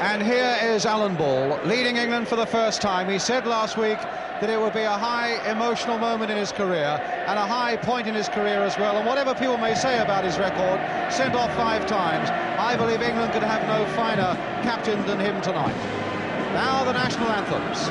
And here is Alan Ball, leading England for the first time. He said last week that it would be a high emotional moment in his career and a high point in his career as well. And whatever people may say about his record, sent off 5 times, I believe England could have no finer captain than him tonight. Now the national anthems.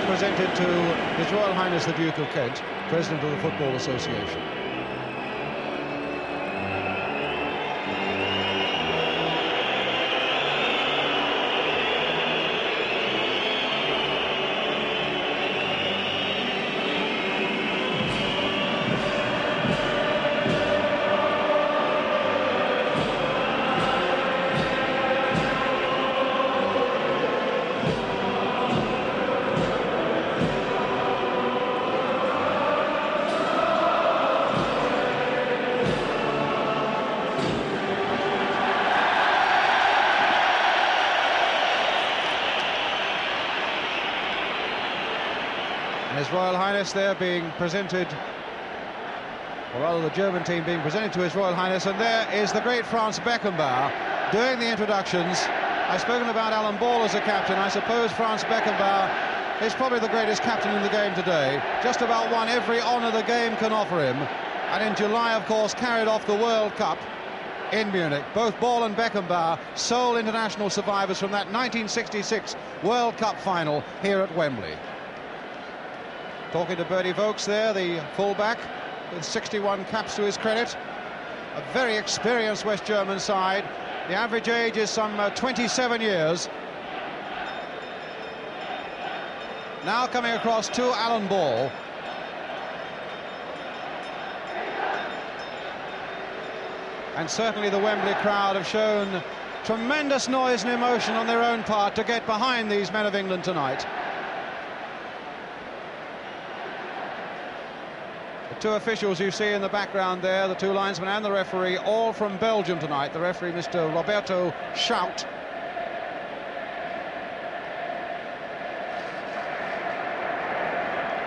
Presented to His Royal Highness the Duke of Kent, President of the Football Association. His Royal Highness there being presented, or rather the German team being presented to His Royal Highness, and there is the great Franz Beckenbauer doing the introductions. I've spoken about Alan Ball as a captain. I suppose Franz Beckenbauer is probably the greatest captain in the game today. Just about won every honour the game can offer him, and in July, of course, carried off the World Cup in Munich. Both Ball and Beckenbauer, sole international survivors from that 1966 World Cup final here at Wembley. Talking to Bertie Vogts there, the fullback, with 61 caps to his credit. A very experienced West German side. The average age is some 27 years. Now coming across to Alan Ball. And certainly the Wembley crowd have shown tremendous noise and emotion on their own part to get behind these men of England tonight. Two officials you see in the background there, the two linesmen and the referee, all from Belgium tonight. The referee, Mr. Roberto Schout.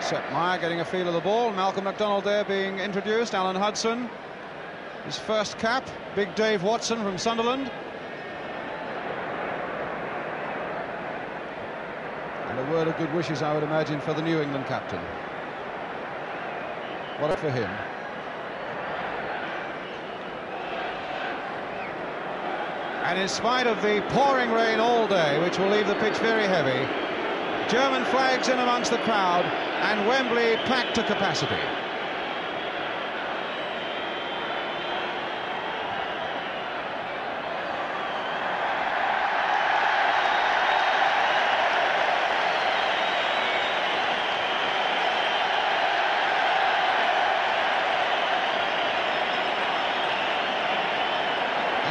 Sepp Meyer getting a feel of the ball. Malcolm McDonald there being introduced. Alan Hudson, his first cap. Big Dave Watson from Sunderland. And a word of good wishes, I would imagine, for the New England captain. What for him. And in spite of the pouring rain all day, which will leave the pitch very heavy, German flags in amongst the crowd and Wembley packed to capacity.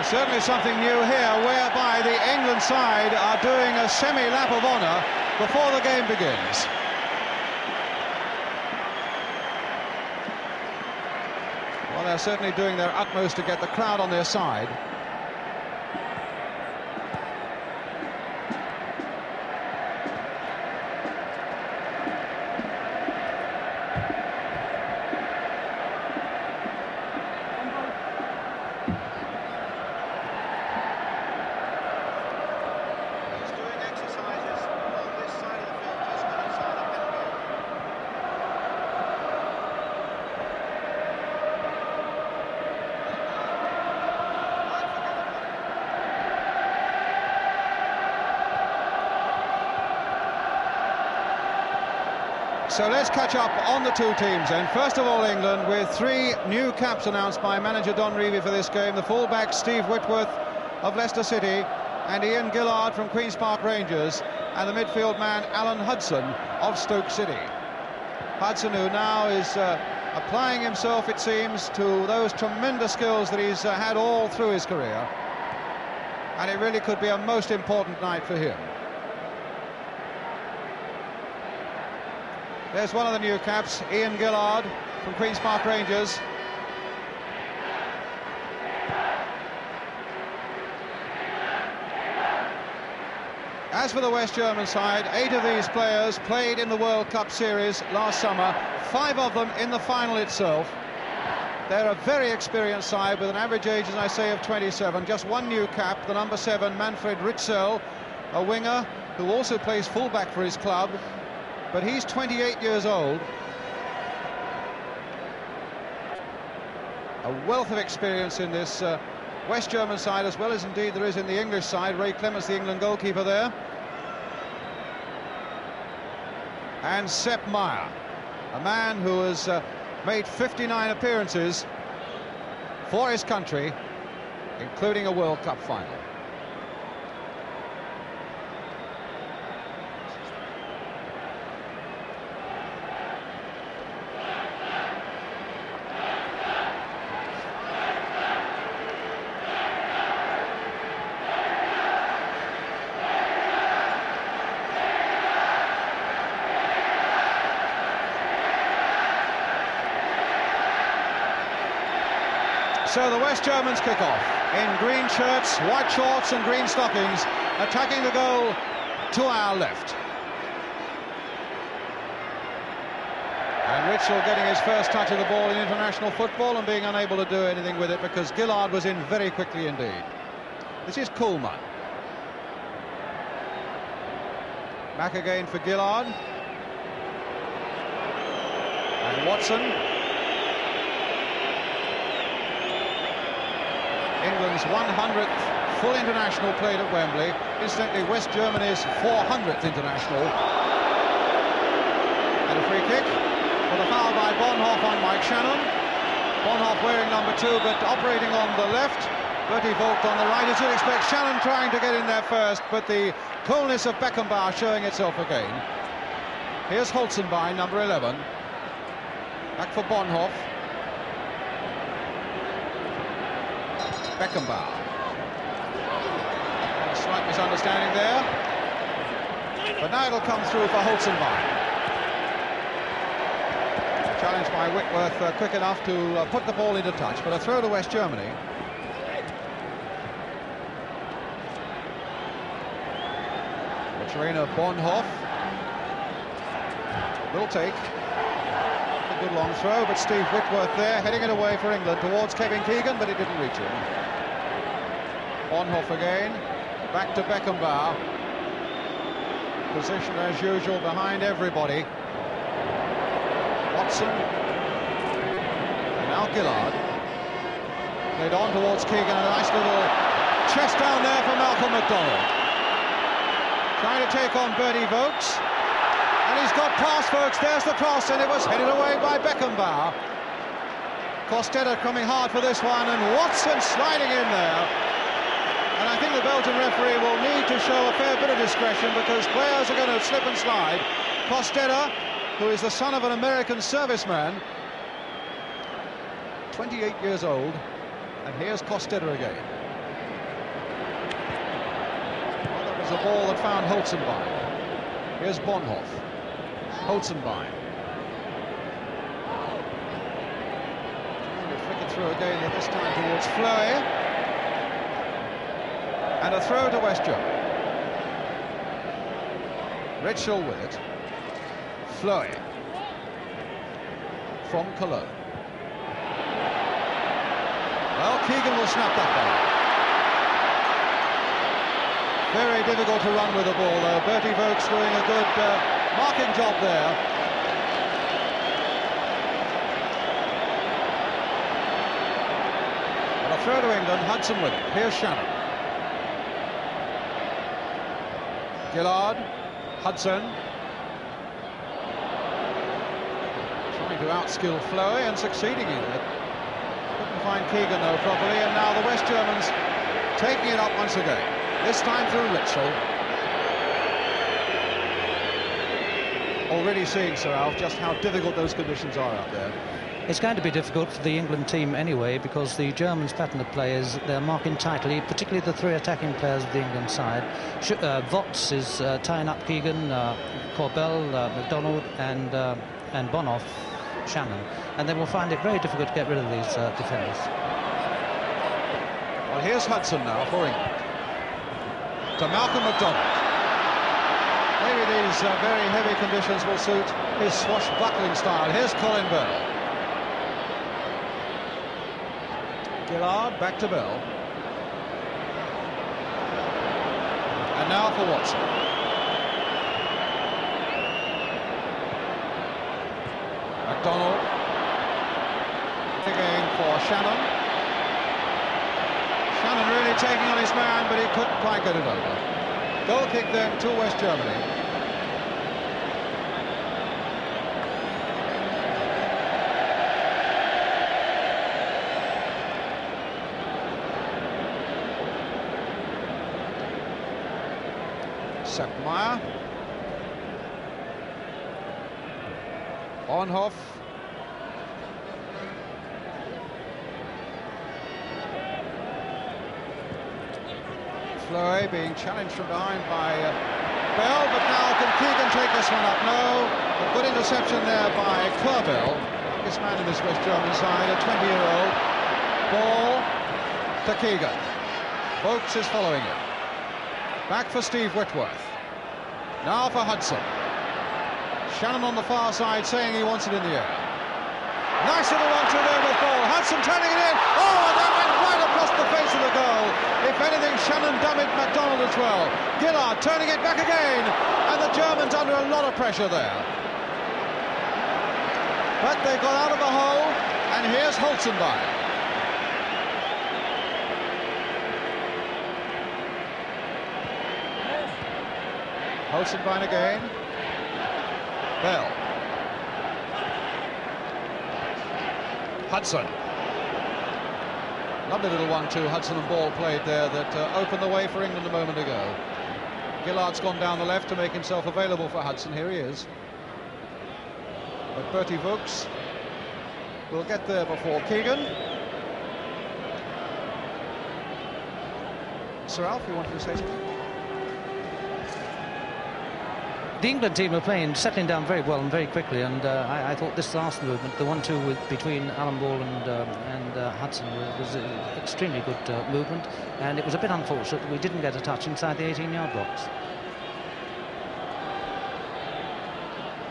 Certainly something new here, whereby the England side are doing a semi-lap of honour before the game begins. Well, they're certainly doing their utmost to get the crowd on their side. So let's catch up on the two teams then. First of all, England, with 3 new caps announced by manager Don Revie for this game. The fullback Steve Whitworth of Leicester City and Ian Gillard from Queen's Park Rangers, and the midfield man Alan Hudson of Stoke City. Hudson, who now is applying himself, it seems, to those tremendous skills that he's had all through his career. And it really could be a most important night for him. There's one of the new caps, Ian Gillard from Queen's Park Rangers. As for the West German side, 8 of these players played in the World Cup series last summer, 5 of them in the final itself. They're a very experienced side with an average age, as I say, of 27. Just one new cap, the number 7, Manfred Ritzel, a winger who also plays fullback for his club. But he's 28 years old. A wealth of experience in this West German side, as well as indeed there is in the English side. Ray Clements, the England goalkeeper there. And Sepp Maier, a man who has made 59 appearances for his country, including a World Cup final. So the West Germans kick off in green shirts, white shorts and green stockings, attacking the goal to our left. And Ritzel getting his first touch of the ball in international football and being unable to do anything with it because Gillard was in very quickly indeed. This is Koolman. Back again for Gillard. And Watson. England's 100th full international played at Wembley. Incidentally, West Germany's 400th international. And a free kick for the foul by Bonhoff on Mike Shannon. Bonhoff wearing number 2, but operating on the left. Bertie Vogt on the right. As you'd expect, Shannon trying to get in there first, but the coolness of Beckenbauer showing itself again. Here's Holzenbein, number 11. Back for Bonhoff. Beckenbauer. A slight misunderstanding there. But now it'll come through for Holzenbein. Challenged by Whitworth, quick enough to put the ball into touch, but a throw to West Germany. Trainer Bonhoff will take a good long throw, but Steve Whitworth there heading it away for England towards Kevin Keegan, but it didn't reach him. Bonhoff again, back to Beckenbauer, positioned as usual behind everybody. Watson, and now Gillard, played on towards Keegan, and a nice little chest down there for Malcolm McDonald. Trying to take on Bertie Vogts, and he's got past Vogts. There's the cross, and it was headed away by Beckenbauer. Costetta coming hard for this one, and Watson sliding in there. And I think the Belgian referee will need to show a fair bit of discretion because players are going to slip and slide. Costetta, who is the son of an American serviceman, 28 years old, and here's Costetta again. The ball that found Holzenbein. Here's Bonhoff. Holzenbein. Flick it through again, this time towards Fleury. And a throw to West Germany. Ritzel with it. Fleury. From Cologne. Well, Keegan will snap that ball. Very difficult to run with the ball, though. Bertie Vogts doing a good marking job there. And a throw to England, Hudson with it. Here's Shannon. Gillard, Hudson. trying to outskill Fleury and succeeding in it. Couldn't find Keegan though properly, and now the West Germans taking it up once again. This time through Ritzel. Already seeing, Sir Alf, just how difficult those conditions are out there. It's going to be difficult for the England team anyway, because the Germans' pattern of play is they're marking tightly, particularly the three attacking players of the England side. Votts is tying up Keegan, Corbell, McDonald, and Bonoff, Shannon, and they will find it very difficult to get rid of these defenders. Well, here's Hudson now for England. To Malcolm McDonald. Maybe these very heavy conditions will suit his swashbuckling style. Here's Colin Bell. Gillard back to Bell. And now for Watson. McDonald. Again for Shannon. Shannon really taking on his man, but he couldn't quite get it over. Goal kick then to West Germany. Seppmeyer. Ornhoff. Fleury being challenged from behind by Bell, but now can Keegan take this one up? No. A good interception there by Corbell, youngest man in this West German side, a 20-year-old. Ball to Keegan. Vokes is following it. Back for Steve Whitworth. Now for Hudson. Shannon on the far side saying he wants it in the air. Nice little one-two there with ball. Hudson turning it in. Oh, and that went right across the face of the goal. If anything, Shannon dummied McDonald as well. Gillard turning it back again, and the Germans under a lot of pressure there. But they got out of the hole, and here's Holzenbein. Holzenbein again. Bell. Hudson. Lovely little 1-2 Hudson and Ball played there that opened the way for England a moment ago. Gillard's gone down the left to make himself available for Hudson. Here he is. But Bertie Vogts will get there before Keegan. Sir Alf, you wanted to say something? The England team are settling down very well and very quickly, and I thought this last movement, the 1-2 between Alan Ball and Hudson, was an extremely good movement, and it was a bit unfortunate that we didn't get a touch inside the 18-yard box.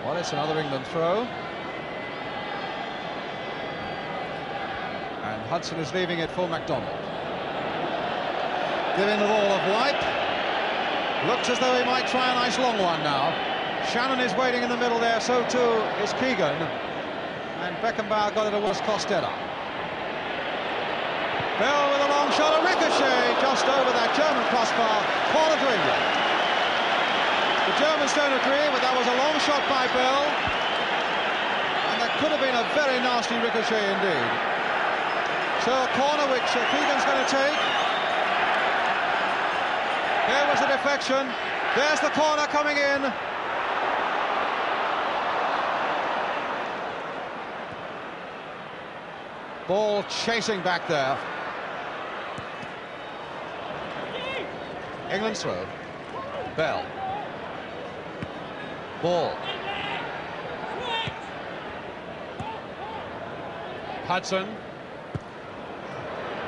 Well, it's another England throw. And Hudson is leaving it for McDonald. Giving the ball a wipe. Looks as though he might try a nice long one now. Shannon is waiting in the middle there, so too is Keegan. And Beckenbauer got it towards Costello. Bell with a long shot, a ricochet just over that German crossbar, corner to England. The Germans don't agree, but that was a long shot by Bell. And that could have been a very nasty ricochet indeed. So a corner which Keegan's going to take. Here was the deflection. There's the corner coming in. Ball chasing back there. England's throw. Bell. Ball. Hudson.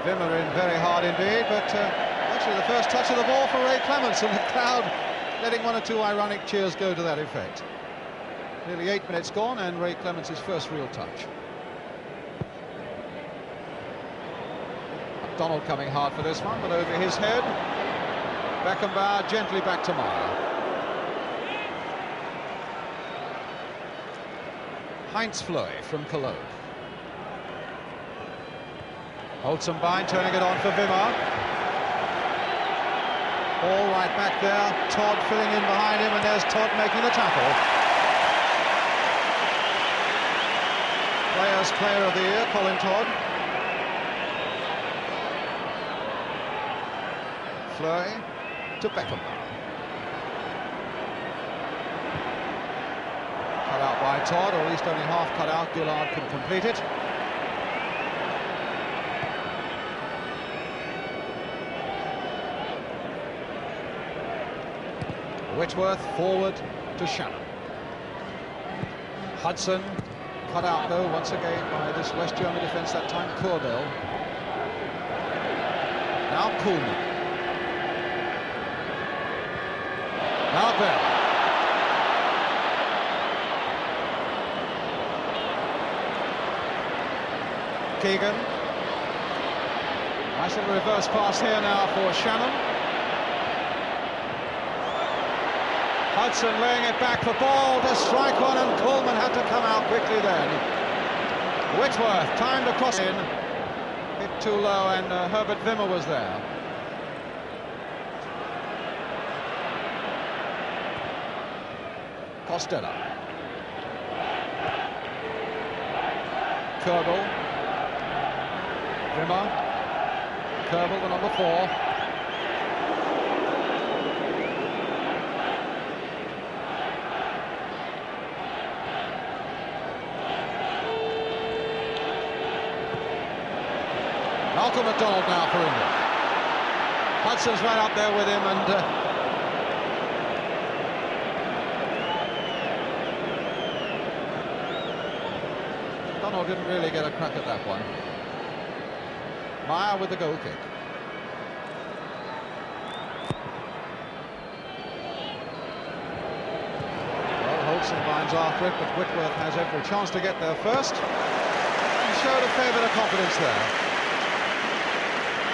Wimmer in very hard indeed, but actually the first touch of the ball for Ray Clements, and the crowd letting one or two ironic cheers go to that effect. Nearly 8 minutes gone, and Ray Clements' first real touch. McDonald coming hard for this one, but over his head. Beckenbauer gently back to Meyer. Heinz Fleury from Cologne. Holzenbein turning it on for Wimmer. Ball right back there. Todd filling in behind him, and there's Todd making the tackle. Players Player of the Year, Colin Todd. Fleury to Beckenbauer. Cut out by Todd, or at least only half cut out. Gillard couldn't complete it. Whitworth forward to Shannon. Hudson cut out though once again by this West German defence, that time Korbel. Now Kuhlmann. Now Bell. Keegan. Nice little reverse pass here now for Shannon. Hudson laying it back for ball to strike one, and Kuhlmann had to come out quickly then. Whitworth timed a cross in. Hit too low, and Herbert Wimmer was there. Costello. Kerbel. Wimmer. Kerbel, the number 4. Shannon Mcdonald now for England. Hudson's right up there with him, and Mcdonald didn't really get a crack at that one. Meyer with the goal kick. Well, Hudson binds after it, but Whitworth has every chance to get there first. He showed a fair bit of confidence there.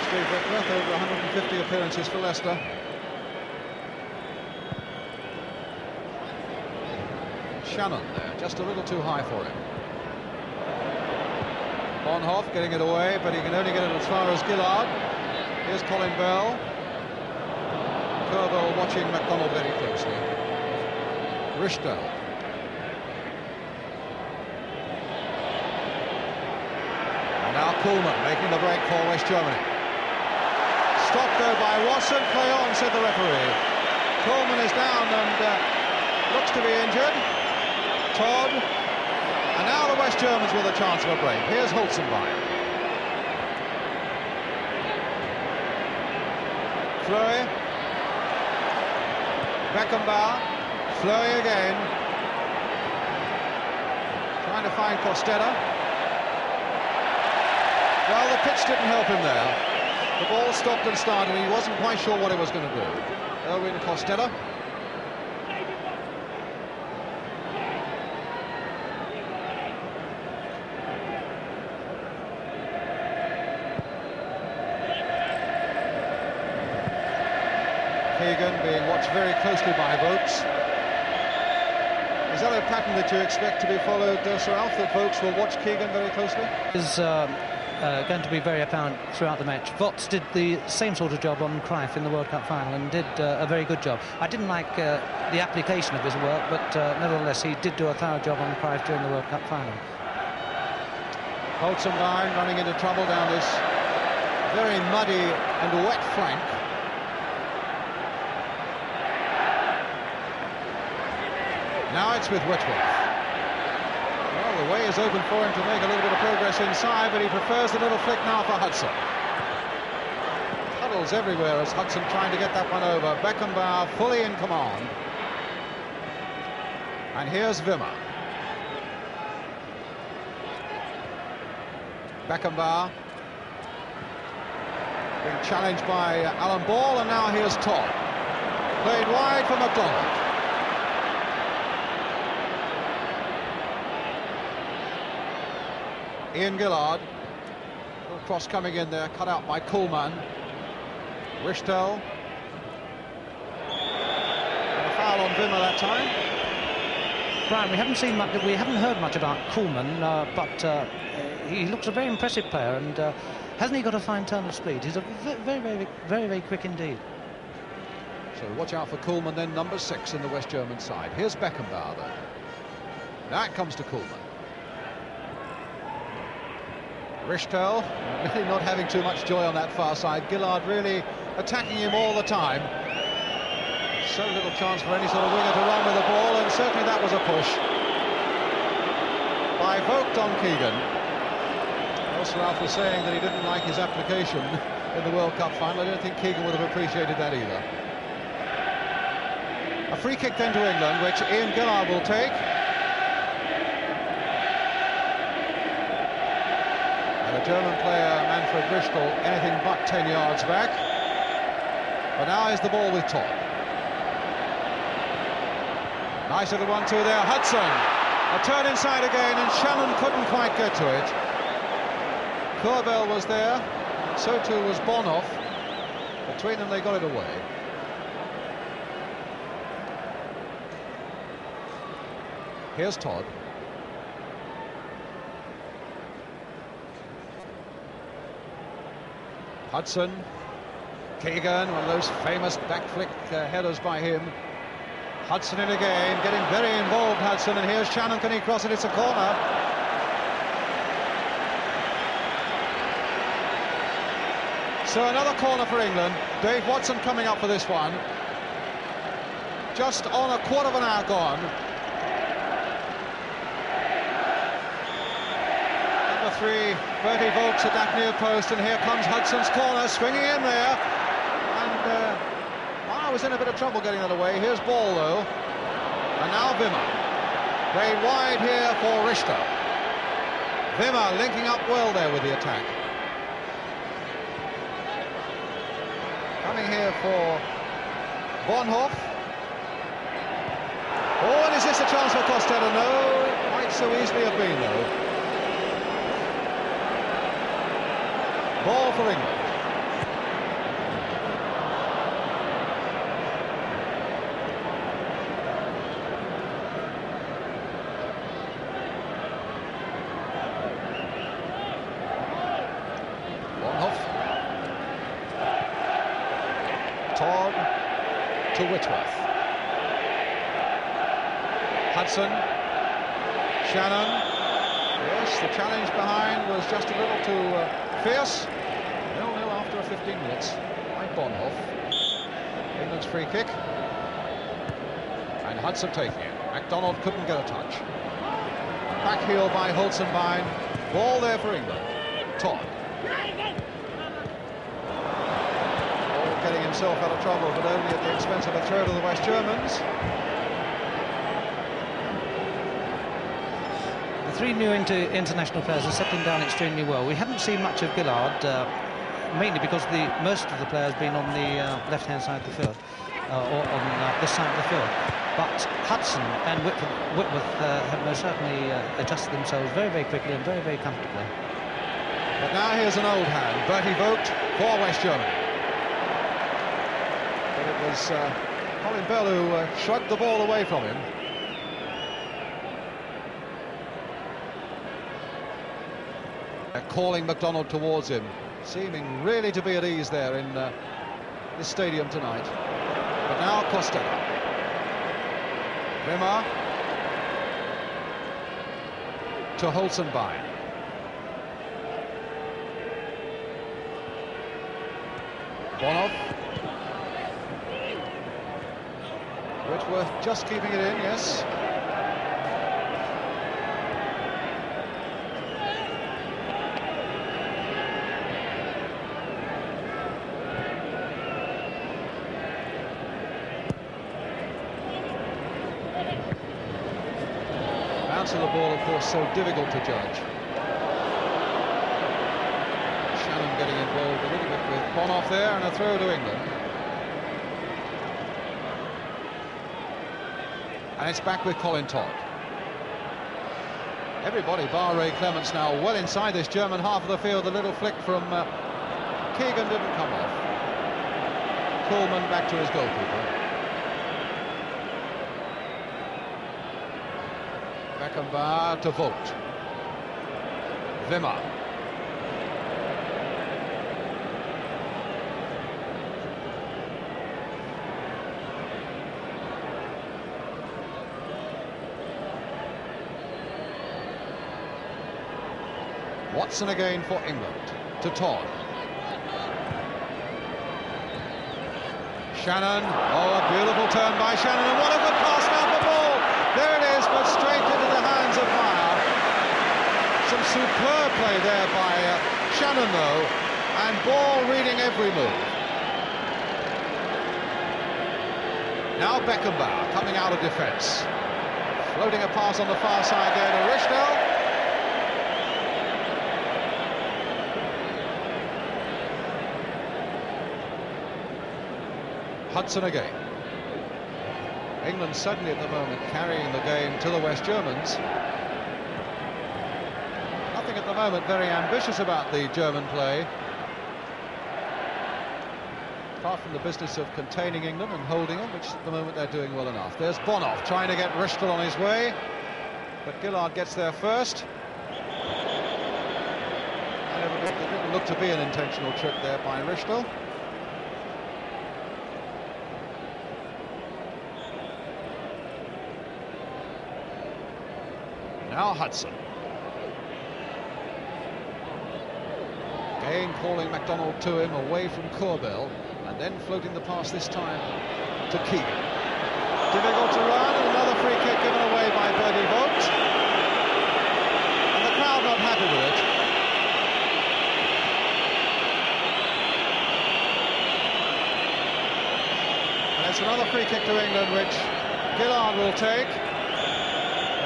Steve Whitworth, over 150 appearances for Leicester. Shannon there, just a little too high for him. Bonhoff getting it away, but he can only get it as far as Gillard. Here's Colin Bell. Kerbel watching McDonald very closely. Richter. And now Kuhlmann making the break for West Germany. Stopped though by Watson. Play on, said the referee. Kuhlmann is down and looks to be injured. Todd. And now the West Germans with a chance of a break. Here's Holzenbein. Fleury. Beckenbauer. Fleury again. Trying to find Costello. Well, the pitch didn't help him there. The ball stopped and started, and he wasn't quite sure what he was going to do. Erwin Costello. Keegan being watched very closely by Vokes. Is that a pattern that you expect to be followed, Sir Alf, that Vokes will watch Keegan very closely? Is going to be very apparent throughout the match. Vokes did the same sort of job on Cruyff in the World Cup final and did a very good job. I didn't like the application of his work, but nevertheless he did do a thorough job on Cruyff during the World Cup final. Holzenbein running into trouble down this very muddy and wet flank. Now it's with Whitworth. Well, the way is open for him to make a little bit of progress inside, but he prefers the little flick now for Hudson. Puddles everywhere as Hudson trying to get that one over. Beckenbauer fully in command. And here's Wimmer. Beckenbauer being challenged by Alan Ball, and now here's Todd. Played wide for McDonald. Ian Gillard, little cross coming in there, cut out by Kuhlmann. Richter. And a foul on Wimmer that time. Brian, we haven't heard much about Kuhlmann, but he looks a very impressive player, and hasn't he got a fine turn of speed? He's a very quick indeed. So watch out for Kuhlmann then, number 6 in the West German side. Here's Beckenbauer though. Now it comes to Kuhlmann. Richtel really not having too much joy on that far side. Gillard really attacking him all the time. So little chance for any sort of winger to run with the ball, and certainly that was a push by Vogt on Keegan. Also, Ralph was saying that he didn't like his application in the World Cup final. I don't think Keegan would have appreciated that either. A free kick then to England, which Ian Gillard will take. And the German player, Manfred Richtel, anything but 10 yards back. But now is the ball with Todd. Nice little 1-2 there, Hudson. A turn inside again, and Shannon couldn't quite get to it. Corbell was there, so too was Bonhoff. Between them they got it away. Here's Todd. Hudson. Keegan, one of those famous back flick headers by him. Hudson in again, getting very involved, Hudson, and here's Shannon. Can he cross it? It's a corner. So another corner for England. Dave Watson coming up for this one. Just on a quarter of an hour gone. Number 3, Bertie Vogts at that near post, and here comes Hudson's corner, swinging in there. And I was in a bit of trouble getting that away. Here's ball, though. And now Wimmer. Played wide here for Richter. Wimmer linking up well there with the attack. Coming here for Bonhoff. Oh, and is this a chance for Costello? No, it might so easily have been, though. Ball for England. Todd to Whitworth. Hudson. Shannon. Yes, the challenge behind was just a little too fierce. 0-0 after 15 minutes by Bonhoff. England's free kick. And Hudson taking it. McDonald couldn't get a touch. Back heel by Holzenbein. Ball there for England. Todd. Getting himself out of trouble, but only at the expense of a throw to the West Germans. The 3 new international players are settling down extremely well. We haven't seen much of Gillard, mainly because most of the players have been on the left-hand side of the field, or on this side of the field. But Hudson and Whitworth have most certainly adjusted themselves very, very quickly and very, very comfortably. But now here's an old hand, Bertie Vogt for West Germany. But it was Colin Bell who shrugged the ball away from him. They're calling McDonald towards him, seeming really to be at ease there in this stadium tonight. But now Costello. Wimmer to Holzenbein. Bonhoff. Whitworth just keeping it in, yes. Bounce of the ball, of course, so difficult to judge. Shannon getting involved a little bit with Bonhoff there, and a throw to England. And it's back with Colin Todd. Everybody, bar Ray Clements, now well inside this German half of the field. A little flick from Keegan didn't come off. Coleman back to his goalkeeper. Beckenbauer to Vogt. Wimmer. Watson again for England, to Todd. Shannon, oh, a beautiful turn by Shannon, and what a good pass now for ball. There it is, but straight into the hands of Meyer. Some superb play there by Shannon, though, and ball reading every move. Now Beckenbauer coming out of defence. Floating a pass on the far side there to Rishdale. Hudson again. England suddenly at the moment carrying the game to the West Germans. Nothing at the moment very ambitious about the German play, apart from the business of containing England and holding them, which at the moment they're doing well enough. There's Bonhoff trying to get Rishdale on his way, but Gillard gets there first. And it didn't look to be an intentional trip there by Rishdale. Now Hudson. Again calling Mcdonald to him away from Corbell, and then floating the pass this time to Keegan. Difficult to run, and another free kick given away by Bertie Vogt. And the crowd not happy with it. And it's another free kick to England, which Gillard will take.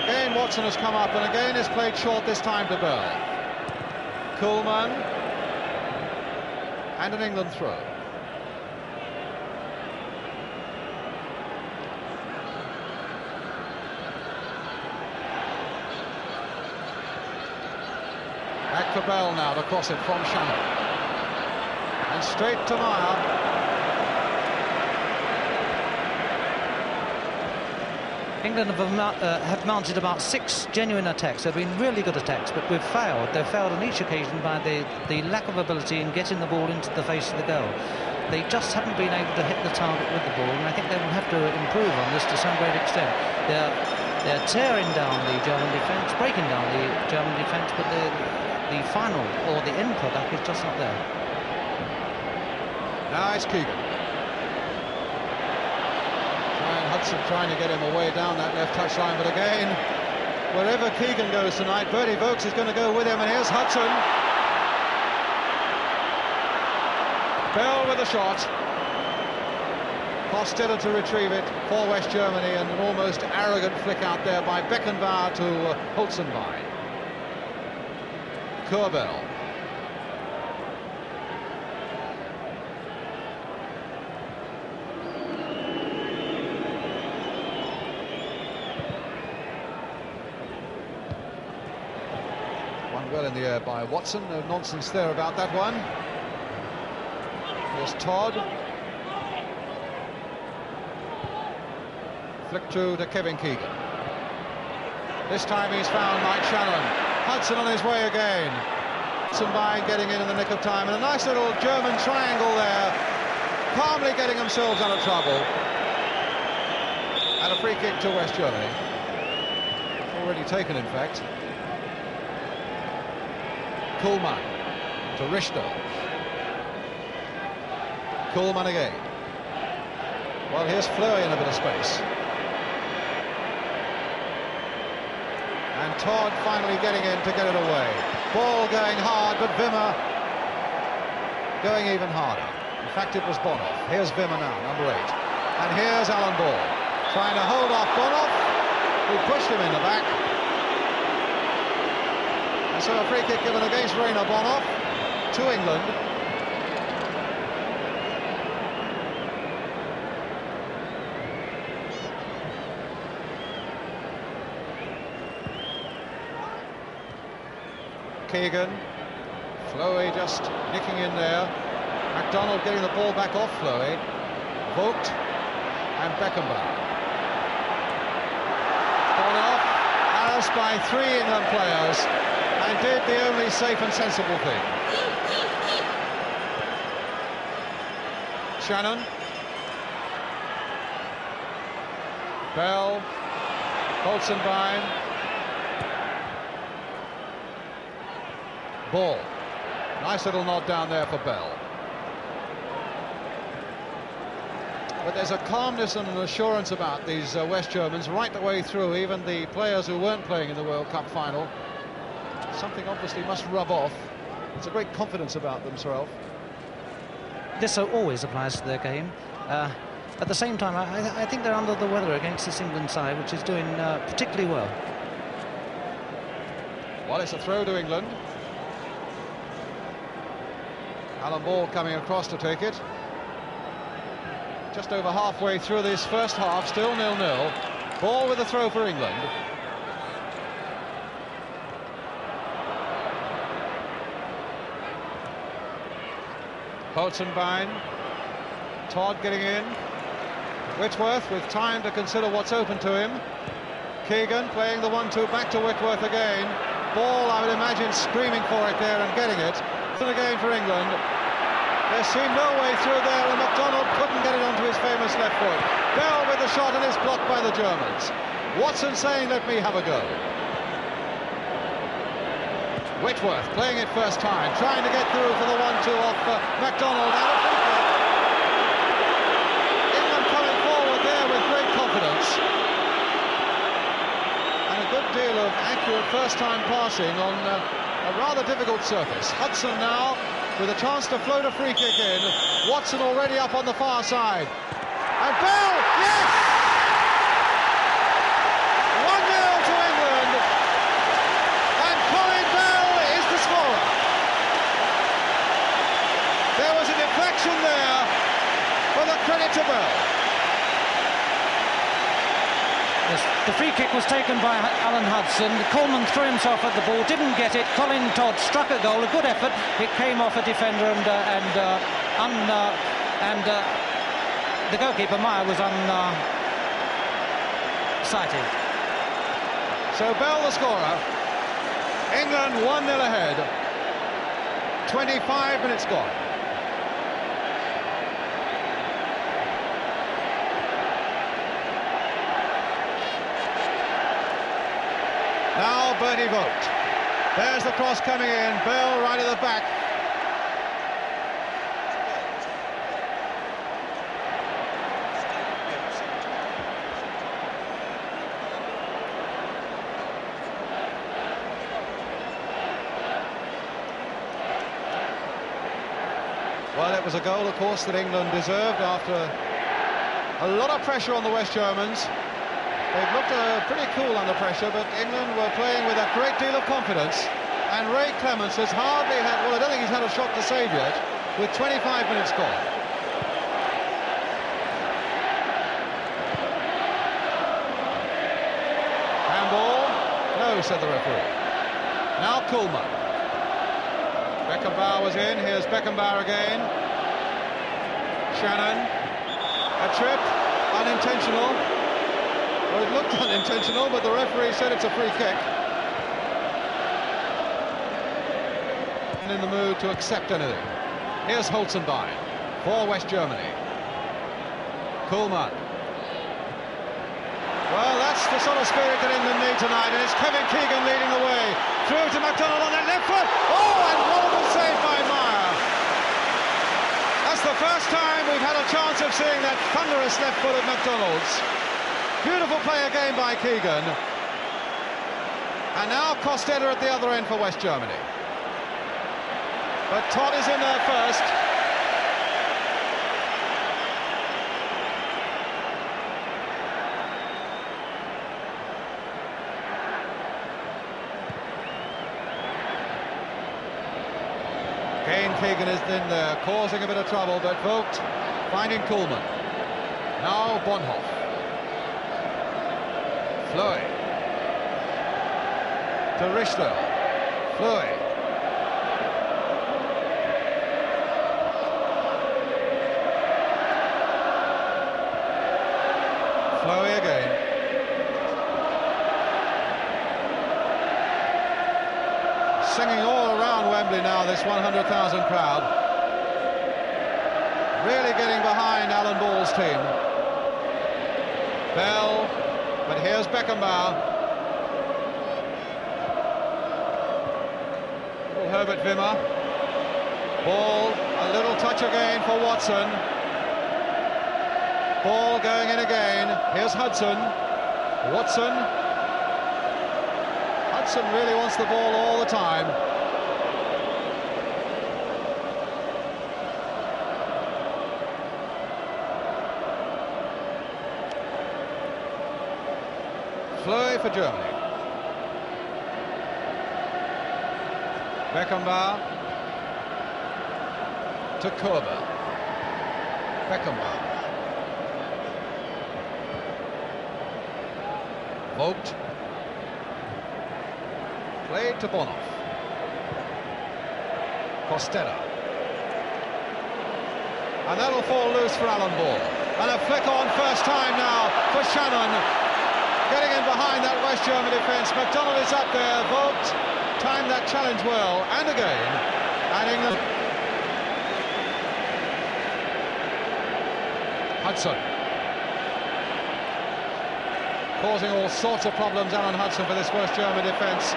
Again Watson has come up, and again is played short, this time to Bell. Kuhlman, and an England throw. Back for Bell now to cross it from Shannon. And straight to Meyer. England have mounted about 6 genuine attacks. They've been really good attacks, but we've failed. They've failed on each occasion by the lack of ability in getting the ball into the face of the goal. They just haven't been able to hit the target with the ball, and I think they will have to improve on this to some great extent. They're tearing down the German defence, breaking down the German defence, but the final or the end product is just not there. Now it's Keegan. Hudson trying to get him away down that left touchline, but again, wherever Keegan goes tonight, Bertie Vogts is going to go with him, and here's Hudson. Bell with a shot. Costello to retrieve it for West Germany, and an almost arrogant flick out there by Beckenbauer to Holzenbein. Corbell. Well in the air by Watson, no nonsense there about that one. Here's Todd. Flick through to Kevin Keegan. This time he's found Mike Shannon. Hudson on his way again. Holzenbein getting in the nick of time, and a nice little German triangle there, calmly getting themselves out of trouble. And a free kick to West Germany. Already taken, in fact. Kuhlman to Rishdale. Kuhlman again. Well, here's Fleury in a bit of space. And Todd finally getting in to get it away. Ball going hard, but Wimmer going even harder. In fact, it was Bonhoff. Here's Wimmer now, number 8. And here's Alan Ball, trying to hold off Bonhoff, who pushed him in the back. And so a free kick given against Rainer Bonhoff to England. Keegan, Fleury just nicking in there. McDonald getting the ball back off Fleury. Vogt and Beckenbauer. Bonhoff, harassed by 3 England players, and did the only safe and sensible thing. Shannon. Bell. Holzenbein. Ball. Nice little nod down there for Bell. But there's a calmness and an assurance about these West Germans right the way through, even the players who weren't playing in the World Cup final. Something obviously must rub off. It's a great confidence about them, Sir Alf. This always applies to their game. At the same time, I think they're under the weather against this England side, which is doing particularly well. Well, it's a throw to England. Alan Ball coming across to take it. Just over halfway through this first half, still 0-0. Ball with a throw for England. Hudson, Todd getting in. Whitworth with time to consider what's open to him. Keegan playing the 1-2 back to Whitworth again. Ball, I would imagine, screaming for it there and getting it. And again for England. There seemed no way through there, and Mcdonald couldn't get it onto his famous left foot. Bell with the shot, and it's blocked by the Germans. Watson saying, let me have a go. Whitworth playing it first time, trying to get through for the 1-2 off Mcdonald. And a free kick. England coming forward there with great confidence. And a good deal of accurate first-time passing on a rather difficult surface. Hudson now with a chance to float a free kick in. Watson already up on the far side. And Bell, yes! 1-0 to England. And Colin Bell is the scorer. There was a deflection there for the credit to Bell. Yes, the free kick was taken by Alan Hudson. Coleman threw himself at the ball, didn't get it. Colin Todd struck a goal, a good effort. It came off a defender, and the goalkeeper Meyer was unsighted. So Bell the scorer. England 1-0 ahead. 25 minutes gone. Now Bernie Vogt. There's the cross coming in. Bell right at the back. Well, it was a goal, of course, that England deserved after a lot of pressure on the West Germans. They've looked pretty cool under pressure, but England were playing with a great deal of confidence. And Ray Clements has hardly had, well, I don't think he's had a shot to save yet, with 25 minutes gone. Handball? No, said the referee. Now Koolman. Beckenbauer was in, here's Beckenbauer again. Shannon. A trip, unintentional. Well, it looked unintentional, but the referee said it's a free kick. And in the mood to accept anything. Here's Holzenbein for West Germany. Koolman. Well, that's the sort of spirit that England need tonight, and it's Kevin Keegan leading the way. Through to Mcdonald on that left foot. Oh, and wonderful save by Meyer. That's the first time we've had a chance of seeing that thunderous left foot of Mcdonald's. Beautiful play again by Keegan. And now Costetter at the other end for West Germany. But Todd is in there first. Again, Keegan is in there, causing a bit of trouble, but Vogt finding Koolman. Now Bonhoff. Fleury to Richter. Fleury. Fleury again. Singing all around Wembley now, this 100,000 crowd. Really getting behind Alan Ball's team. Bell. But here's Beckenbauer. Herbert Wimmer. Ball, a little touch again for Watson. Ball going in again. Here's Hudson. Watson. Hudson really wants the ball all the time. Fleury for Germany. Beckenbauer to Korber. Beckenbauer. Vogt. Played to Bonhoff. Costello. And that'll fall loose for Alan Ball. And a flick on first time now for Shannon. Getting in behind that West German defence. McDonald is up there. Vogt timed that challenge well. And again. And England. Hudson. Causing all sorts of problems, Alan Hudson, for this West German defence.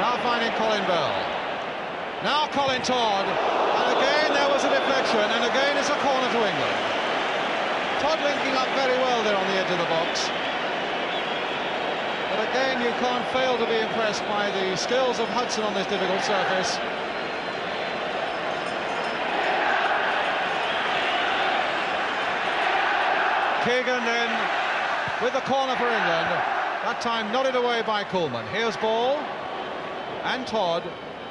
Now finding Colin Bell. Now Colin Todd. And again there was a deflection. And again it's a corner to England. Todd linking up very well there on the edge of the box. But again, you can't fail to be impressed by the skills of Hudson on this difficult surface. Keegan then with the corner for England. That time nodded away by Koolman. Here's Ball and Todd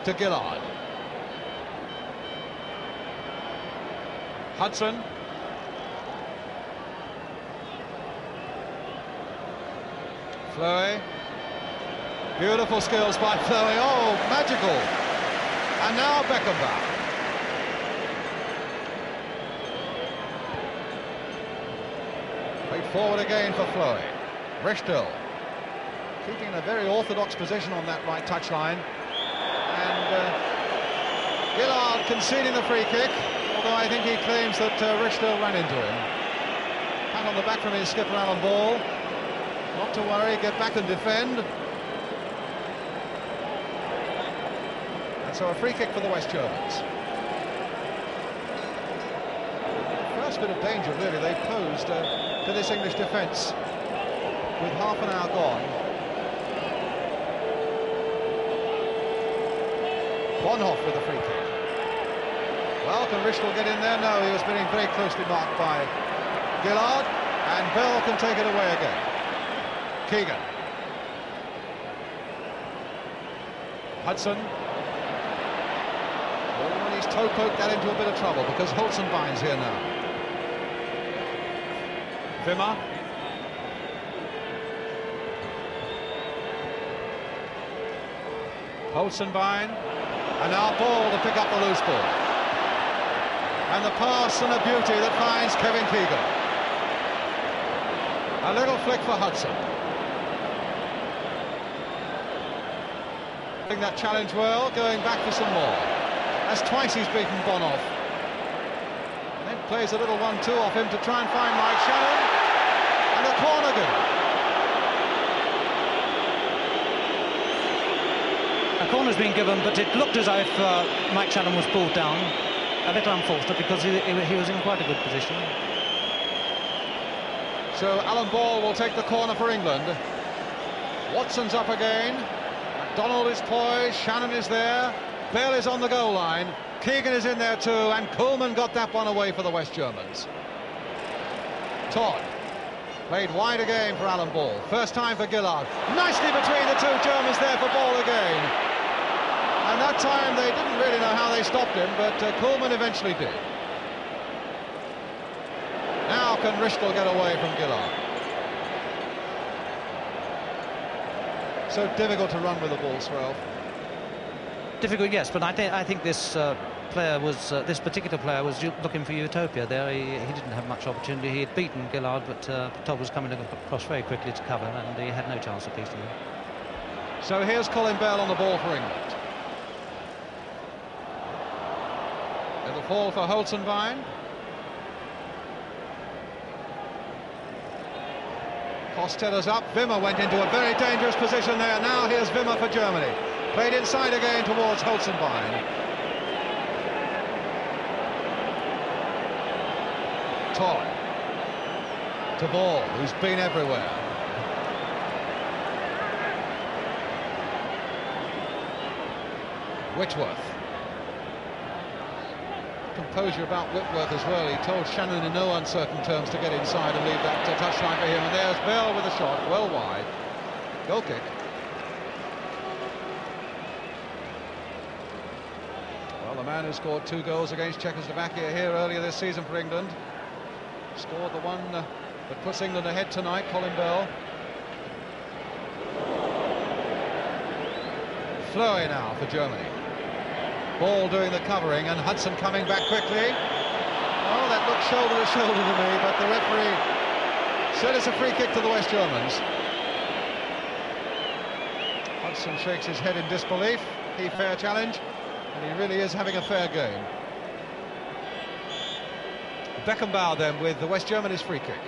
to Gillard. Hudson. Fleury. Beautiful skills by Fleury. Oh, magical. And now Beckenbauer. Played forward again for Fleury. Richtel. Keeping a very orthodox position on that right touchline. And Gillard conceding the free kick, although I think he claims that Richtel ran into him. Pat on the back from his skipper Alan Ball. Not to worry, get back and defend. And so a free kick for the West Germans. First bit of danger, really, they posed to this English defence with half an hour gone. Bonhoff with the free kick. Well, can Richtel get in there? No, he was being very closely marked by Gillard, and Bell can take it away again. Keegan. Hudson. Oh, and he's toe-poked that into a bit of trouble because Holzenbein's here now. Wimmer. Holzenbein. And now Ball to pick up the loose ball. And the pass and a beauty that finds Kevin Keegan. A little flick for Hudson. That challenge well, going back for some more. That's twice he's beaten Bonhoff. And then plays a little 1-2 off him to try and find Mike Shannon. And a corner given. A corner's been given, but it looked as if Mike Shannon was pulled down. A little unfortunate because he was in quite a good position. So Alan Ball will take the corner for England. Watson's up again. Mcdonald is poised, Shannon is there, Bell is on the goal line, Keegan is in there too, and Koolman got that one away for the West Germans. Todd played wide again for Alan Ball. First time for Gillard. Nicely between the two Germans there for Ball again. And that time they didn't really know how they stopped him, but Koolman eventually did. Now can Richtel get away from Gillard? So difficult to run with the ball, Swell. Difficult, yes, but I think this this particular player was looking for utopia there. He didn't have much opportunity. He had beaten Gillard, but Todd was coming across very quickly to cover, and he had no chance of beating him. So here's Colin Bell on the ball for England. It'll fall for Holzenbein. Costella's up. Wimmer went into a very dangerous position there. Now here's Wimmer for Germany. Played inside again towards Hudson. Todd to Ball, who's been everywhere. Whitworth. Composure about Whitworth as well. He told Shannon in no uncertain terms to get inside and leave that touchline for him. And there's Bell with a shot, well wide. Goal kick. Well, the man who scored 2 goals against Czechoslovakia here earlier this season for England scored the one that puts England ahead tonight, Colin Bell. Flurry now for Germany. Ball doing the covering, and Hudson coming back quickly. Oh, that looked shoulder to shoulder to me, but the referee said it's a free kick to the West Germans. Hudson shakes his head in disbelief. He fair challenge, and he really is having a fair game. Beckenbauer then with the West Germany's free kick.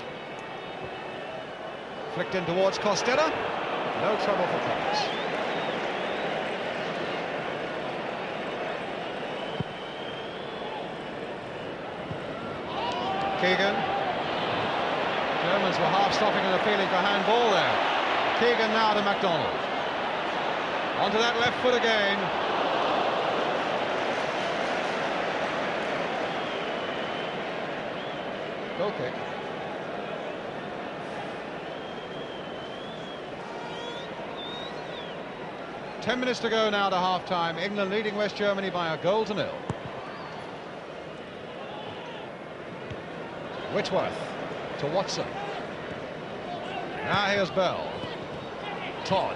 Flicked in towards Costeller. No trouble for Clarence. Keegan. Germans were half stopping and appealing for handball there. Keegan now to McDonald. Onto that left foot again. Goal kick. Ten minutes to go now to half-time. England leading West Germany by 1-0. Whitworth to Watson. Now here's Bell. Todd.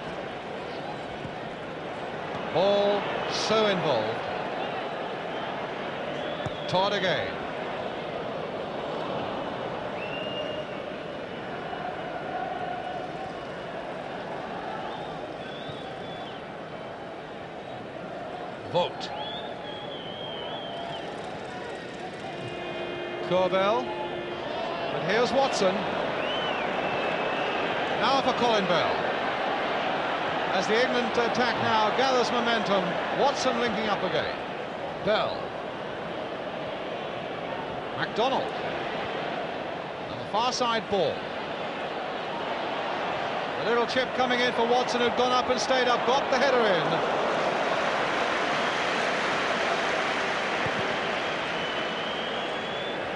Ball so involved. Todd again. Vogt. Corbell. But here's Watson. Now for Colin Bell. As the England attack now gathers momentum, Watson linking up again. Bell. McDonald. And the far side ball. A little chip coming in for Watson, who'd gone up and stayed up, got the header in.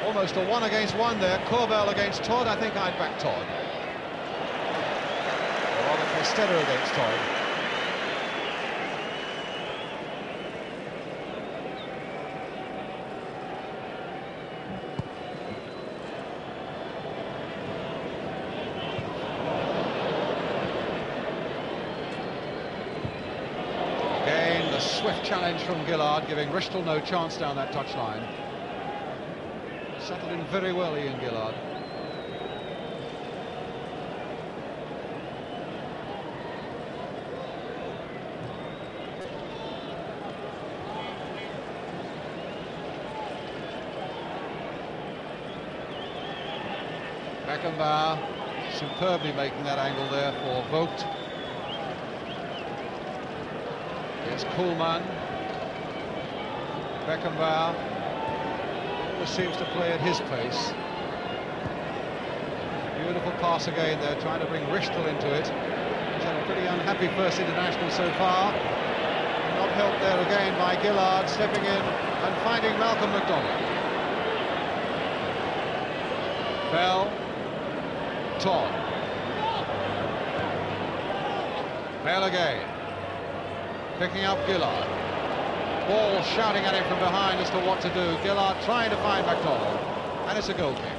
Almost a 1-against-1 there. Corbell against Todd. I think I'd back Todd. Or rather, Costeller against Todd. Again, the swift challenge from Gillard, giving Ristel no chance down that touchline. Settled in very well, Ian Gillard. Beckenbauer superbly making that angle there for Vogt. Here's Kuhlmann. Beckenbauer seems to play at his pace. Beautiful pass again there, trying to bring Ristel into it. He's had a pretty unhappy first international so far. Not helped there again by Gillard, slipping in and finding Malcolm McDonald. Bell. Todd. Bell again. Picking up Gillard. Ball shouting at him from behind as to what to do. Gillard trying to find McDonald, and it's a goal kick.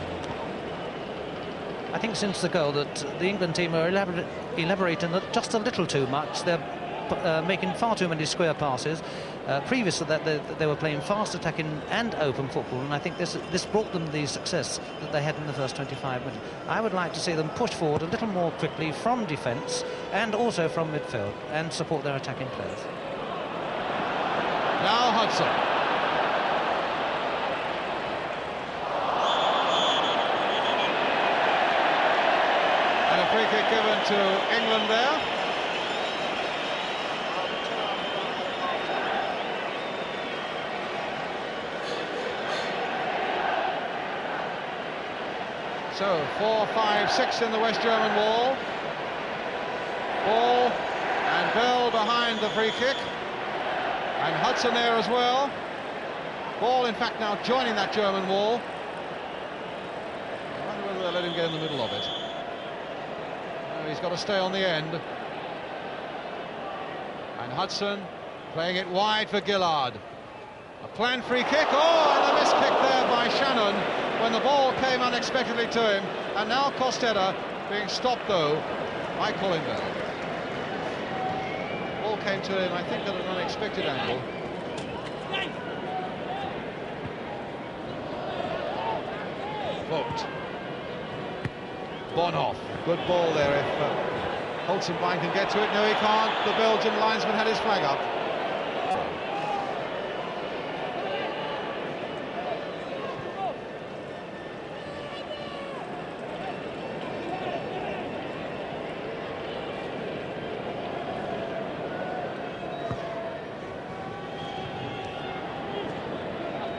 I think since the goal that the England team are elaborating just a little too much. They're making far too many square passes. Previous to that, they were playing fast attacking and open football, and I think this brought them the success that they had in the first 25 minutes. I would like to see them push forward a little more quickly from defence and also from midfield and support their attacking players. Now Hudson. And a free kick to England there. So 4, 5, 6 in the West German wall. Ball and Bell behind the free kick. And Hudson there as well. Ball, in fact, now joining that German wall. I wonder whether they'll let him get in the middle of it. No, he's got to stay on the end. And Hudson playing it wide for Gillard. A planned free kick. Oh, and a missed kick there by Shannon when the ball came unexpectedly to him. And now Costetta being stopped, though, by Colin Bell. Ball came to him, I think, at an unexpected angle. Vogt. Bonhoff. Good ball there if Holzenbein can get to it. No, he can't. The Belgian linesman had his flag up.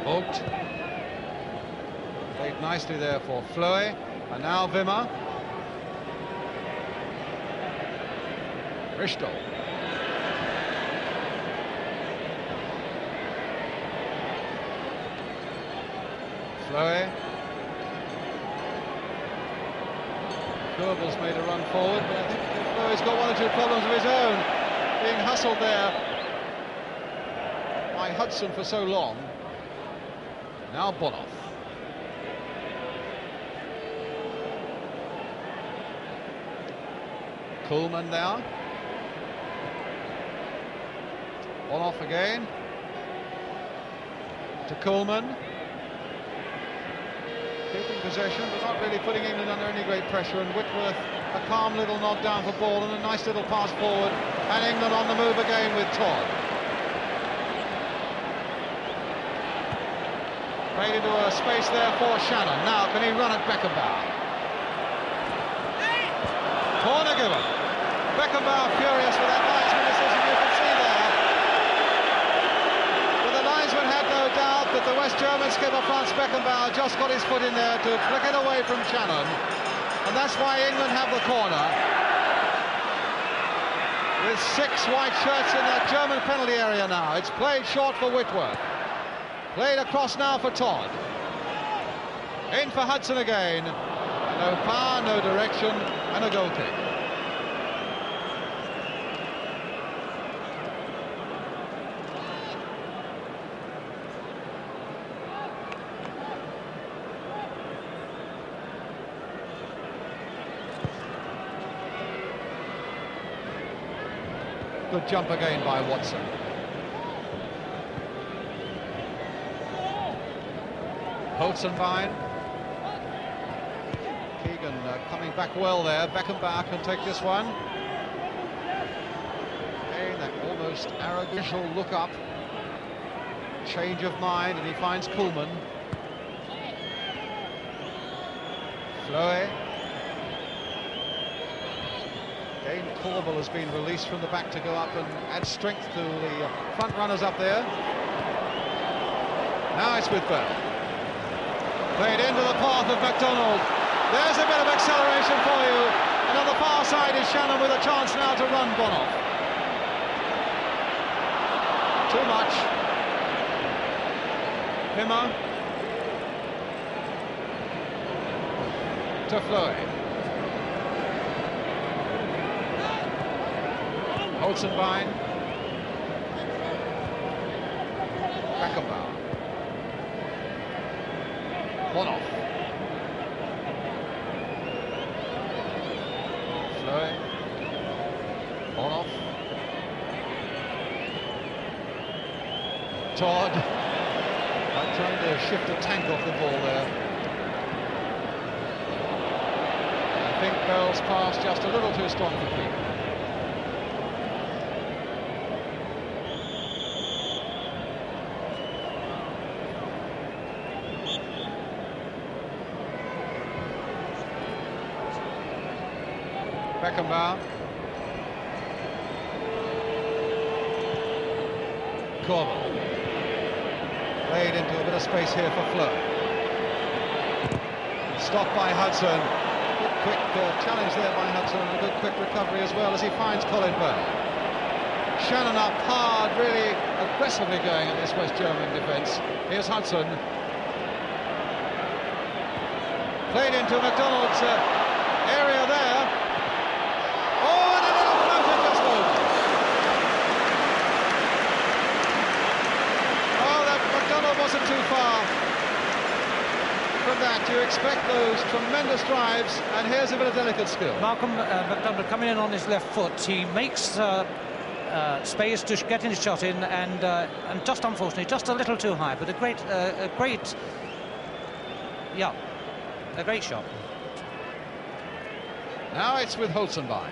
Vogt. Played nicely there for Fleury, and now Wimmer. Risto. Fleury. Goebbels made a run forward, but I think Fleury's got one or two problems of his own, being hustled there by Hudson for so long. Now Bonhoff. Koolman now. Bonhoff again. To Koolman. Keeping possession, but not really putting England under any great pressure. And Whitworth, a calm little nod down for ball and a nice little pass forward. And England on the move again with Todd. Played into a space there for Shannon. Now, can he run at Beckenbauer? Corner given. Beckenbauer furious with that linesman decision, you can see there. But the linesman had no doubt that the West German skipper Franz Beckenbauer just got his foot in there to flick it away from Shannon. And that's why England have the corner. With 6 white shirts in that German penalty area now. It's played short for Whitworth. Played across now for Todd. In for Hudson again. No power, no direction, and a goal kick. Good jump again by Watson. Holzenbein. Keegan coming back well there. Beckenbauer can take this one. Again, that almost arrogant look up. Change of mind, and he finds Koolman. Fleury. Again, Korbel has been released from the back to go up and add strength to the front runners up there. Now it's with Bell. Played into the path of Mcdonald. There's a bit of acceleration for you. And on the far side is Shannon with a chance now to run Bonhoff. Too much. Wimmer. To Fleury. Holzenbein. Beckenbauer. Bonhoff. Fleury. Bonhoff. Todd. Trying to shift a tank off the ball there. I think Bell's pass just a little too strong for Keegan. Beckenbauer. Corbett. Played into a bit of space here for Fleur. Stopped by Hudson. Good quick challenge there by Hudson. A good quick recovery as well as he finds Colin Bell. Shannon up hard, really aggressively going at this West German defence. Here's Hudson. Played into McDonald's area there. Oh, and a little floater just over. Oh, that McDonald wasn't too far from that. You expect those tremendous drives, and here's a bit of delicate skill. Malcolm McDonald coming in on his left foot. He makes space to get his shot in, and just unfortunately, just a little too high, but a great shot. Now it's with Holzenbein.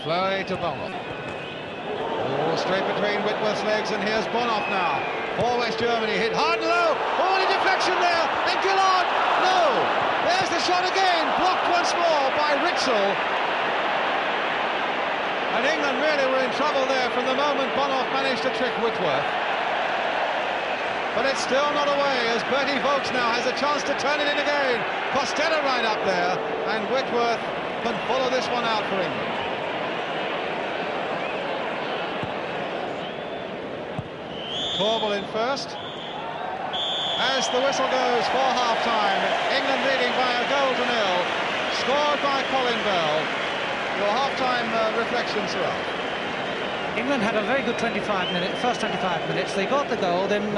Fleury to Bonoff. Oh, straight between Whitworth's legs, and here's Bonoff now. For West Germany, hit hard and low. Oh, and a deflection there, and Gillard, no! There's the shot again, blocked once more by Ritzel. And England really were in trouble there from the moment Bonoff managed to trick Whitworth. But it's still not away, as Bertie Vogts now has a chance to turn it in again. Costello right up there, and Whitworth can follow this one out for England. Corbell in first. As the whistle goes for half-time, England leading by a goal to nil, scored by Colin Bell. Your half-time reflections are up. England had a very good first 25 minutes. They got the goal, then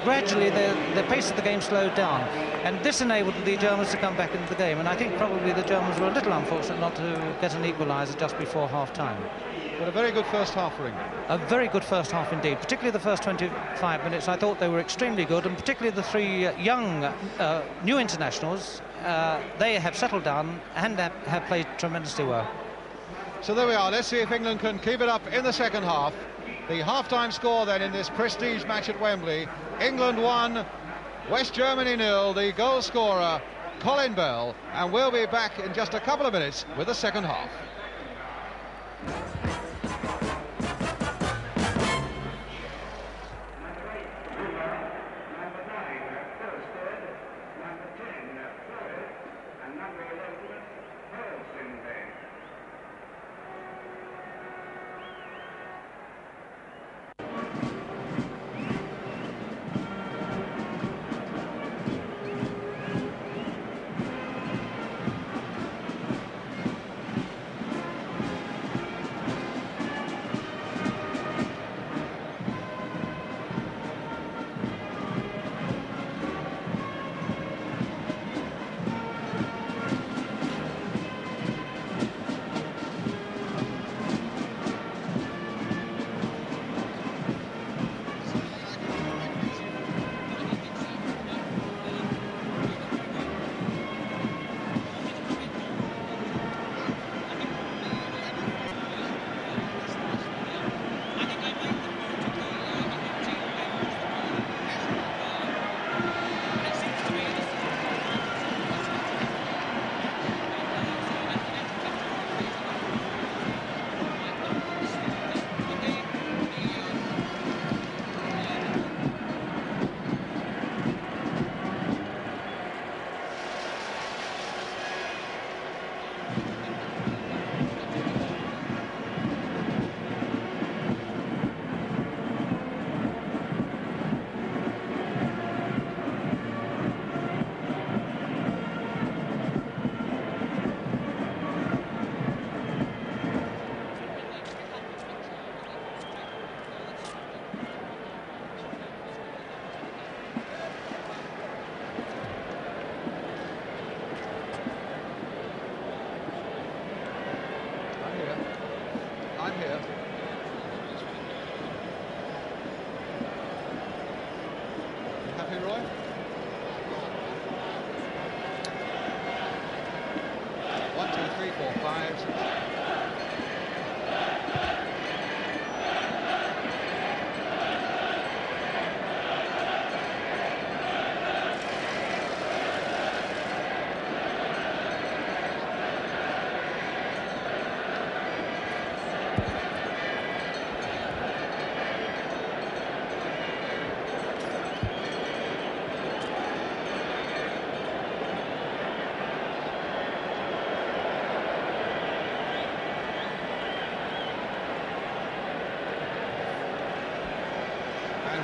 gradually the pace of the game slowed down, and this enabled the Germans to come back into the game. And I think probably the Germans were a little unfortunate not to get an equaliser just before half-time. But a very good first half for England. A very good first half indeed, particularly the first 25 minutes. I thought they were extremely good, and particularly the three young new internationals. They have settled down and have played tremendously well. So there we are. Let's see if England can keep it up in the second half. The half-time score then in this prestige match at Wembley: England 1, West Germany 0. The goal scorer Colin Bell, and we'll be back in just a couple of minutes with the second half. I'm here. You happy, Roy? One, two, three, four, five.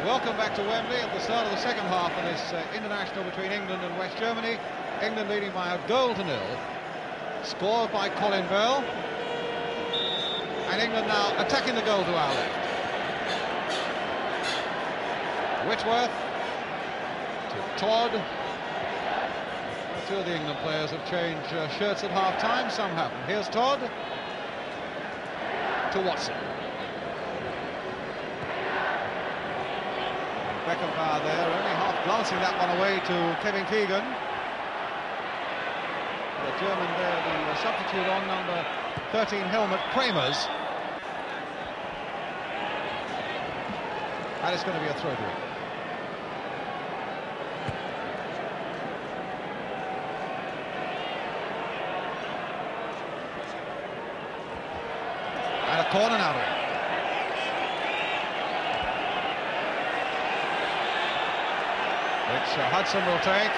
Welcome back to Wembley at the start of the second half of this international between England and West Germany. England leading by a goal to nil. Scored by Colin Bell. And England now attacking the goal to our left. Whitworth to Todd. Two of the England players have changed shirts at half-time. Some haven't. Here's Todd to Watson. Beckenbauer there, only half glancing that one away to Kevin Keegan. The German there, the substitute on number 13 helmet, Kramers. And it's going to be a throw to him. And a corner now to him. Which Hudson will take.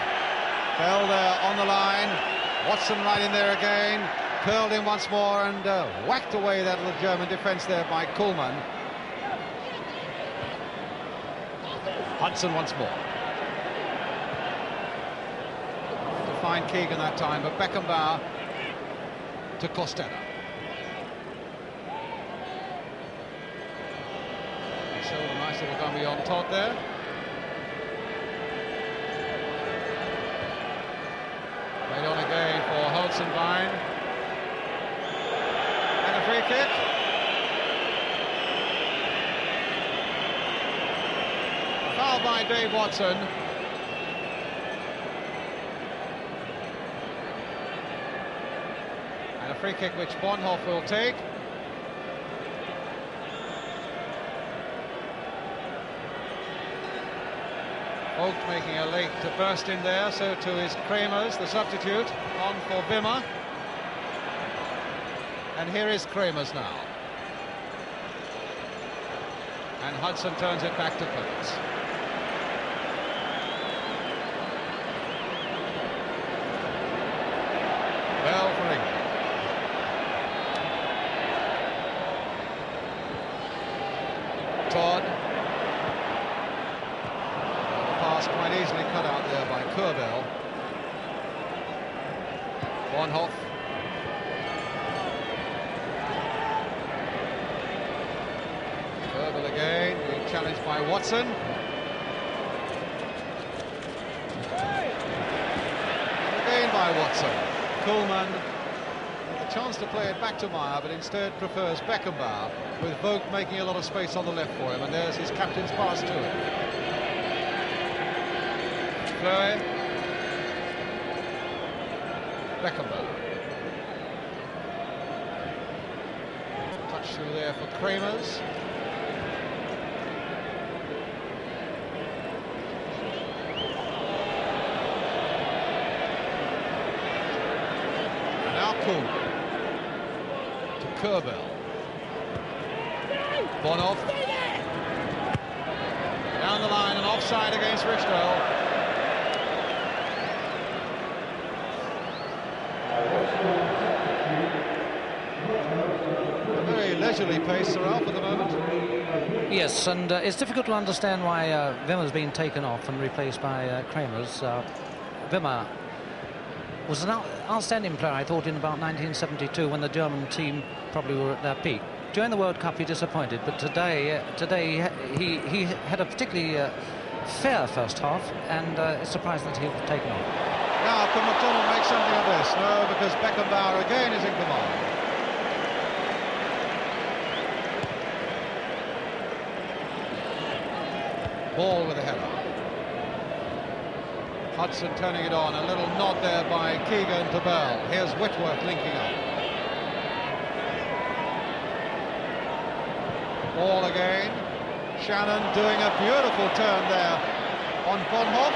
Bell there on the line. Watson right in there again. Curled in once more and whacked away that little German defence there by Kuhlmann. Hudson once more. To find Keegan that time, but Beckenbauer to Costello. He showed a nice little dummy on Todd there. Played on again for Holzenbein. And a free kick. Foul by Dave Watson. And a free kick which Bonhoff will take. Vogt making a late burst in there, so too is Kramers, the substitute, on for Wimmer. And here is Kramers now. And Hudson turns it back to Clemens. Bell for England. Todd. Quite easily cut out there by Kurbel. Bonhoff. Kurbel again, being challenged by Watson. And again by Watson. Kuhlmann with a chance to play it back to Meyer, but instead prefers Beckenbauer, with Vogt making a lot of space on the left for him, and there's his captain's pass to him. Fleury. Beckenbauer. Touch through there for Kramers. And now Kuhlmann to Kurbel. Bonhoff. Down the line and offside against Richtel. Leisurely pace, Sir Alf, at the moment. Yes, and it's difficult to understand why Wimmer's been taken off and replaced by Kramers. Wimmer was an outstanding player, I thought, in about 1972 when the German team probably were at their peak. During the World Cup he disappointed, but today he had a particularly fair first half, and it's surprising that he was taken off. Now, can McDonald make something of this? No, because Beckenbauer again is in command. Ball with a header. Hudson turning it on. A little nod there by Keegan to Bell. Here's Whitworth linking up. Ball again. Shannon doing a beautiful turn there on Bonhoff.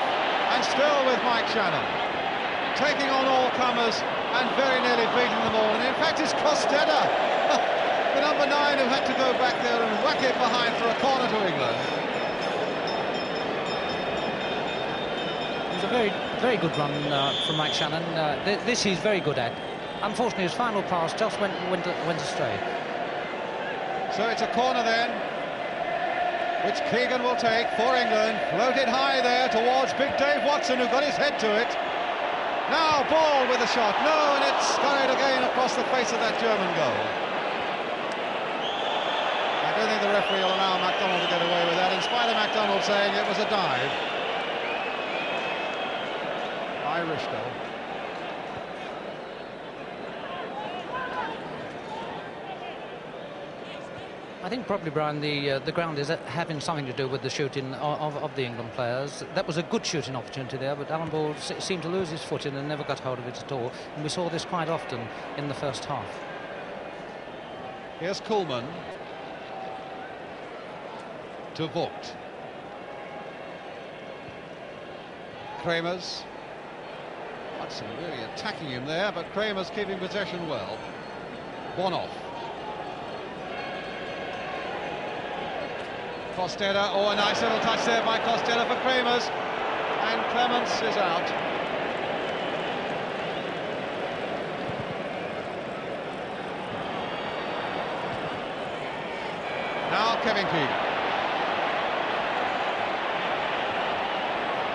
And still with Mike Shannon. Taking on all comers and very nearly beating them all. And in fact, it's Costello, the number 9, who had to go back there and whack it behind for a corner to England. A very good run from Mike Shannon. This he's very good at. Unfortunately, his final pass just went astray. So it's a corner then. which Keegan will take for England. Floated high there towards big Dave Watson, who got his head to it. Now Ball with the shot. No, and it's scurried again across the face of that German goal. I don't think the referee will allow McDonald to get away with that, in spite of McDonald saying it was a dive by Richter. I think probably, Brian, the ground is having something to do with the shooting of the England players. That was a good shooting opportunity there, but Alan Ball seemed to lose his footing and never got hold of it at all. And we saw this quite often in the first half. Here's Koolman to Vogt. Kramers. Hudson really attacking him there, but Kramers keeping possession well. Bonoff. Costello, oh, a nice little touch there by Costello for Kramers, and Clements is out. Now Kevin Keegan.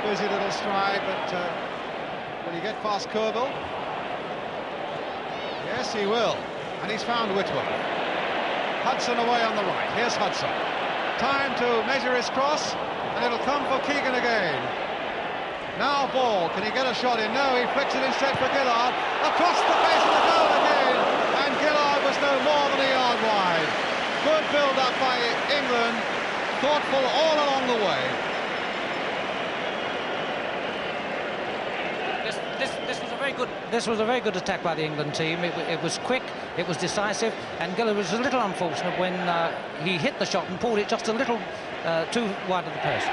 Busy little stride, but will he get past Kerbel? Yes, he will, and he's found Whitworth. Hudson away on the right. Here's Hudson. Time to measure his cross, and it'll come for Keegan again. Now Ball, can he get a shot in? No, he flicks it instead for Gillard. Across the face of the goal again, and Gillard was no more than a yard wide. Good build-up by England, thoughtful all along the way. This was a very good attack by the England team. It was quick, it was decisive, and Gillard was a little unfortunate when he hit the shot and pulled it just a little too wide of the post.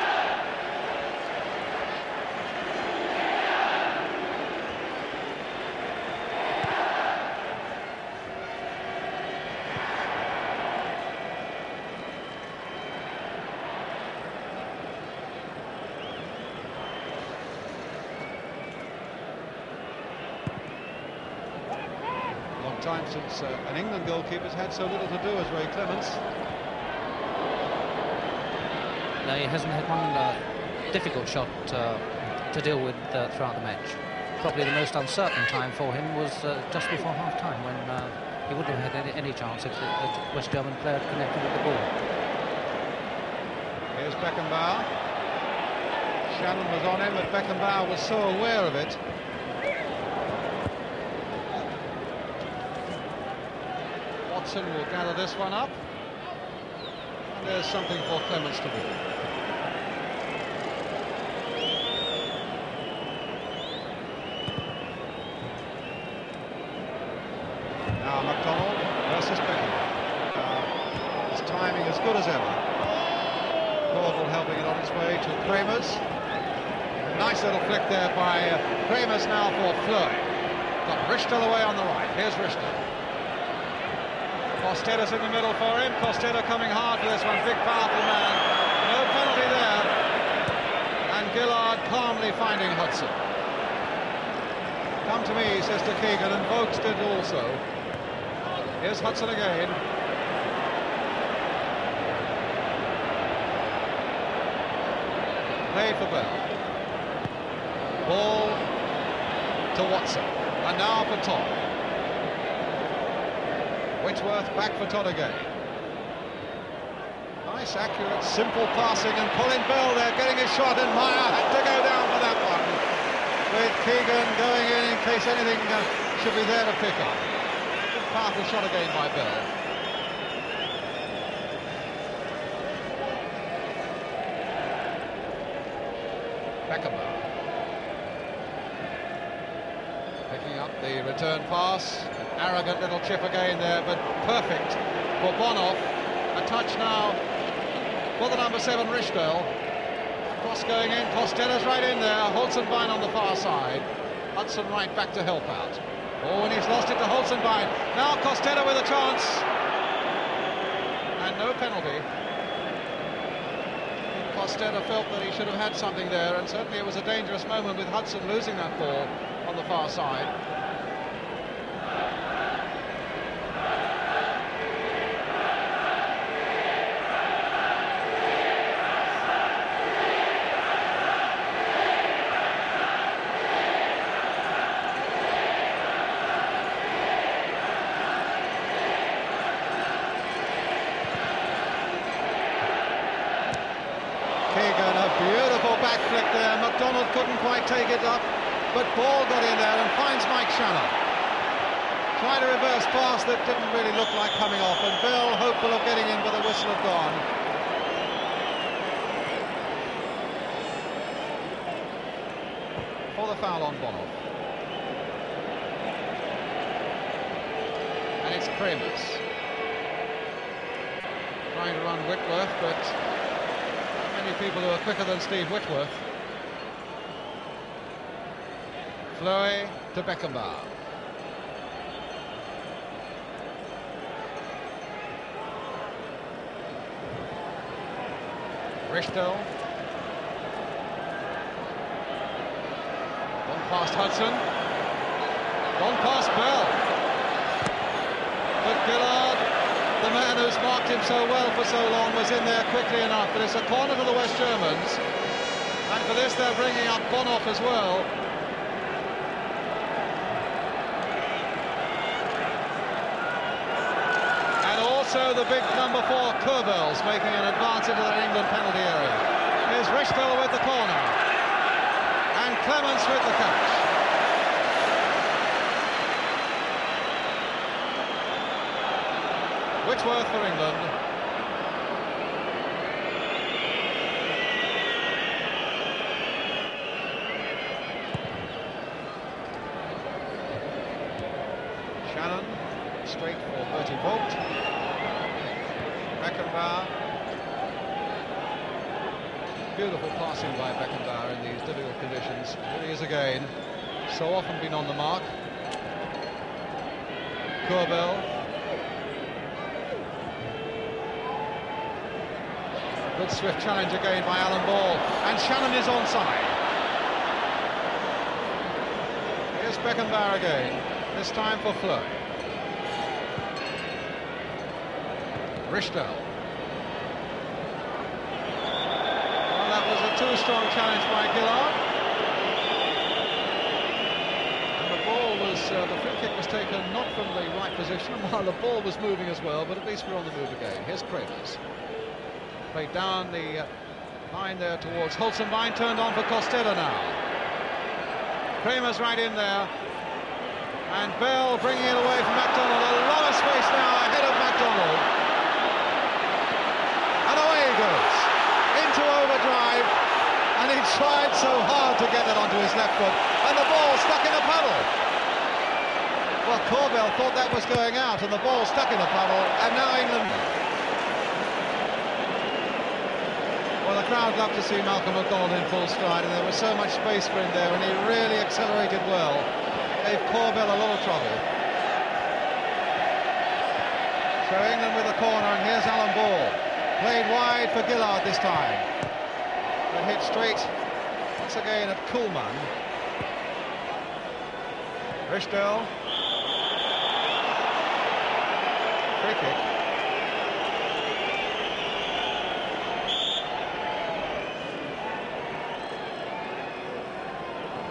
Time since an England goalkeeper's had so little to do as Ray Clements. No, he hasn't had one difficult shot to deal with throughout the match. Probably the most uncertain time for him was just before half-time, when he wouldn't have had any chance if the West German player had connected with the ball. Here's Beckenbauer. Shannon was on him, but Beckenbauer was so aware of it. Hudson will gather this one up, and there's something for Clements to do. Now McDonald versus Beckenbauer. His timing as good as ever. Caudle helping it on its way to Kramers. Nice little flick there by Kramers now for Fleury. Got Richter away on the right. Here's Richter. Costello's in the middle for him. Costello coming hard for this one. Big, powerful man. No penalty there. And Gillard calmly finding Hudson. Come to me, says to Keegan, and Vokes did also. Here's Hudson again. Play for Bell. Ball to Watson. And now for Todd. Whitworth back for Todd again. Nice, accurate, simple passing, and Colin Bell there getting his shot, and Meyer had to go down for that one. With Keegan going in case anything should be there to pick up. Good powerful shot again by Bell. Beckenbauer. Picking up the return pass. Arrogant little chip again there, but perfect for Bonoff. A touch now for the number 7 Richter. Cross going in, Costello's right in there. Holzenbein on the far side. Hudson right back to help out. Oh, and he's lost it to Holzenbein. Now Costello with a chance. And no penalty. Costello felt that he should have had something there, and certainly it was a dangerous moment with Hudson losing that ball on the far side. back flick there. Mcdonald couldn't quite take it up, but Ball got in there and finds Mike Shannon. Tried a reverse pass that didn't really look like coming off, and Bell hopeful of getting in, but the whistle had gone. For the foul on Bonoff. And it's Kramers. Trying to run Whitworth, but not many people who are quicker than Steve Whitworth. Fleury to Beckenbauer. Richter. Gone past Hudson. Gone past Bell. But Gillard, the man who's marked him so well for so long, was in there quickly enough. But it's a corner to the West Germans. And for this they're bringing up Bonoff as well. Also the big number 4 Kurbels making an advance into the England penalty area. Here's Richter with the corner and Clements with the catch. Whitworth for England. Shannon straight for Bertie Vogt. Beckenbauer. Beautiful passing by Beckenbauer in these difficult conditions. Here he is again. So often been on the mark. Kurbel. Good swift challenge again by Alan Ball. And Shannon is onside. Here's Beckenbauer again. This time for Fleury. Richter. Well, that was a too strong challenge by Gillard. And the ball was, the free kick was taken not from the right position, while the ball was moving as well, but at least we're on the move again. Here's Kramers. Played down the line there towards Hudson. Turned on for Costello now. Kramers right in there. And Bell bringing it away from McDonald. A lot of space now ahead of McDonald. Goes into overdrive, and he tried so hard to get it onto his left foot, and the ball stuck in a puddle. Well, Corbell thought that was going out, and the ball stuck in a puddle, and now England. Well, the crowd loved to see Malcolm McDonald in full stride, and there was so much space for him there, and he really accelerated well. Gave Corbell a lot of trouble. So England with the corner, and here's Alan Ball. Played wide for Gillard this time. But hit straight once again at Kuhlmann. Richter. Free kick.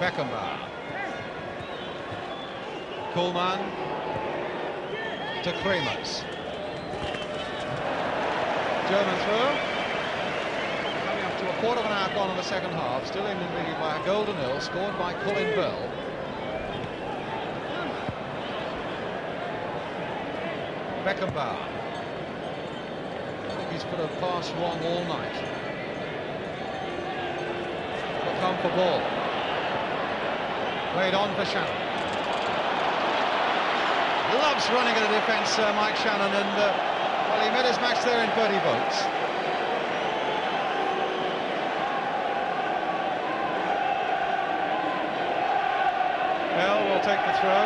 Beckenbauer. Kuhlmann to Kramers. German throw. Coming up to a quarter of an hour gone in the second half. Still England leading by a goal to nil, scored by Colin Bell. Beckenbauer. I think he's put a pass wrong all night. Will come for Ball. Played on for Shannon. Loves running at the defence, Mike Shannon, and well, he made his match there in Bertie Vogt. Bell will take the throw.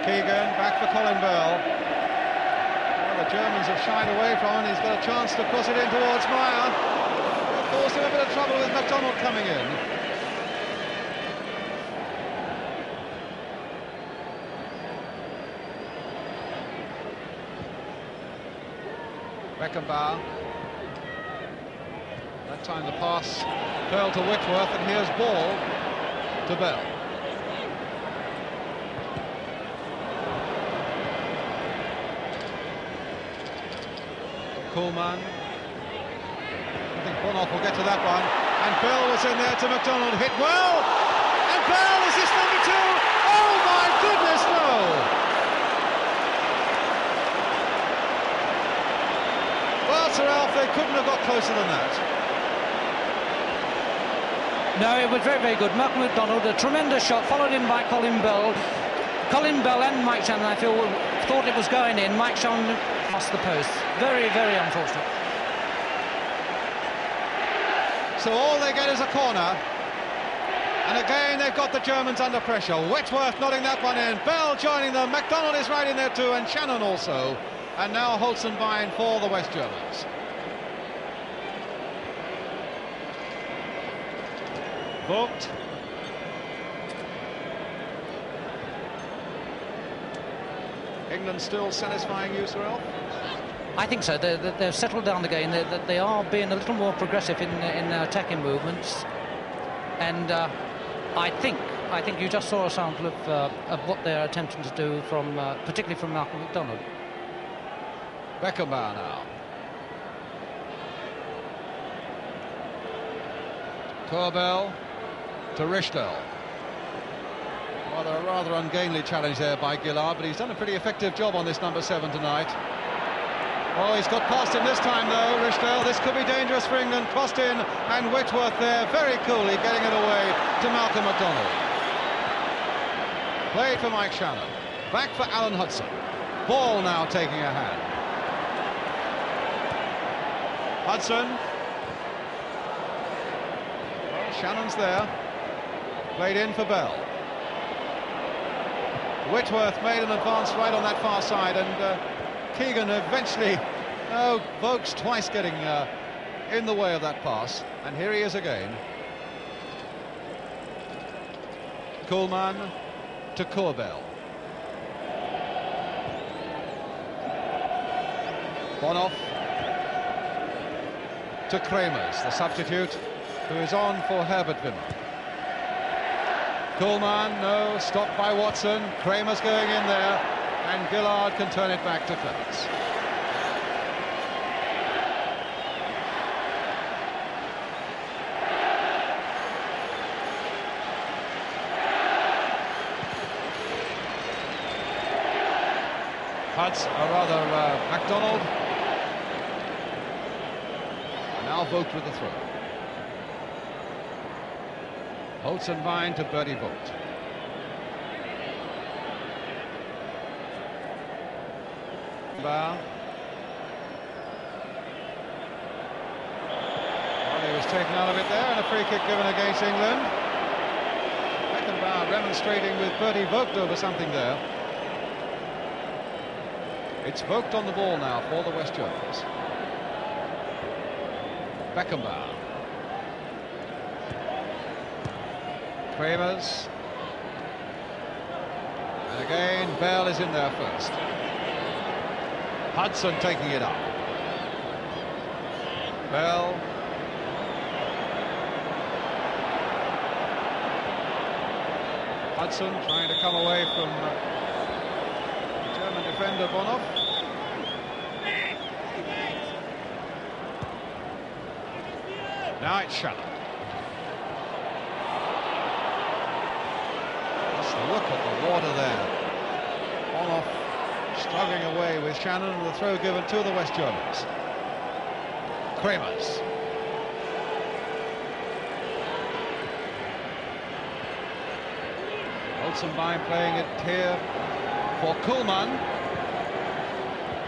Keegan back for Colin Bell. Well, the Germans have shied away from him. He's got a chance to cross it in towards Meyer. Of course, they're a bit of trouble with McDonald coming in. Beckenbauer. That time the pass fell to Whitworth, and here's Ball to Bell. Kuhlmann. I think Bonoff will get to that one. And Bell was in there to McDonald, hit well. And Bell, is this number 2? Oh my goodness, no! Well, Sir Alf, they couldn't have got closer than that. No, it was very, very good. Malcolm McDonald, a tremendous shot, followed in by Colin Bell. Colin Bell and Mike Shannon, I feel, thought it was going in. Mike Shannon past the post. Very, very unfortunate. So all they get is a corner. And again, they've got the Germans under pressure. Whitworth nodding that one in. Bell joining them. McDonald is right in there too, and Shannon also. And now Hudson buying for the West Germans. Vogt. England still satisfying you, Sir Alf? I think so. They've settled down the game. They are being a little more progressive in their attacking movements. And I think you just saw a sample of what they're attempting to do from, particularly from Malcolm McDonald. Beckenbauer now. Corbell to Richtel. Well, a rather ungainly challenge there by Gillard, but he's done a pretty effective job on this number 7 tonight. Oh, he's got past him this time though, Richtel. This could be dangerous for England. Crossed in, and Whitworth there, very coolly getting it away to Malcolm McDonald. Played for Mike Shannon. Back for Alan Hudson. Ball now taking a hand. Hudson. Well, Shannon's there. Played in for Bell. Whitworth made an advance right on that far side, and Keegan eventually, Vogt's twice getting in the way of that pass, and here he is again. Kuhlmann to Corbell. Bonoff to Kremers, the substitute, who is on for Herbert Wimmer. Kuhlmann, no, stopped by Watson. Kremers going in there, and Gillard can turn it back to Clements. McDonald. Now Vogt with the throw. Holzenbein to Bertie Vogt. Well, he was taken out of it there, and a free kick given against England. Beckenbauer remonstrating with Bertie Vogt over something there. It's Vogt on the ball now for the West Germans. Beckenbauer. Kremers. And again, Bell is in there first. Hudson taking it up. Bell. Hudson trying to come away from the German defender Bonoff. Now it's Shannon. Just look at the water there. Bonoff struggling away with Shannon, and the throw given to the West Germans. Kremers. Holzenbein playing it here for Kuhlmann.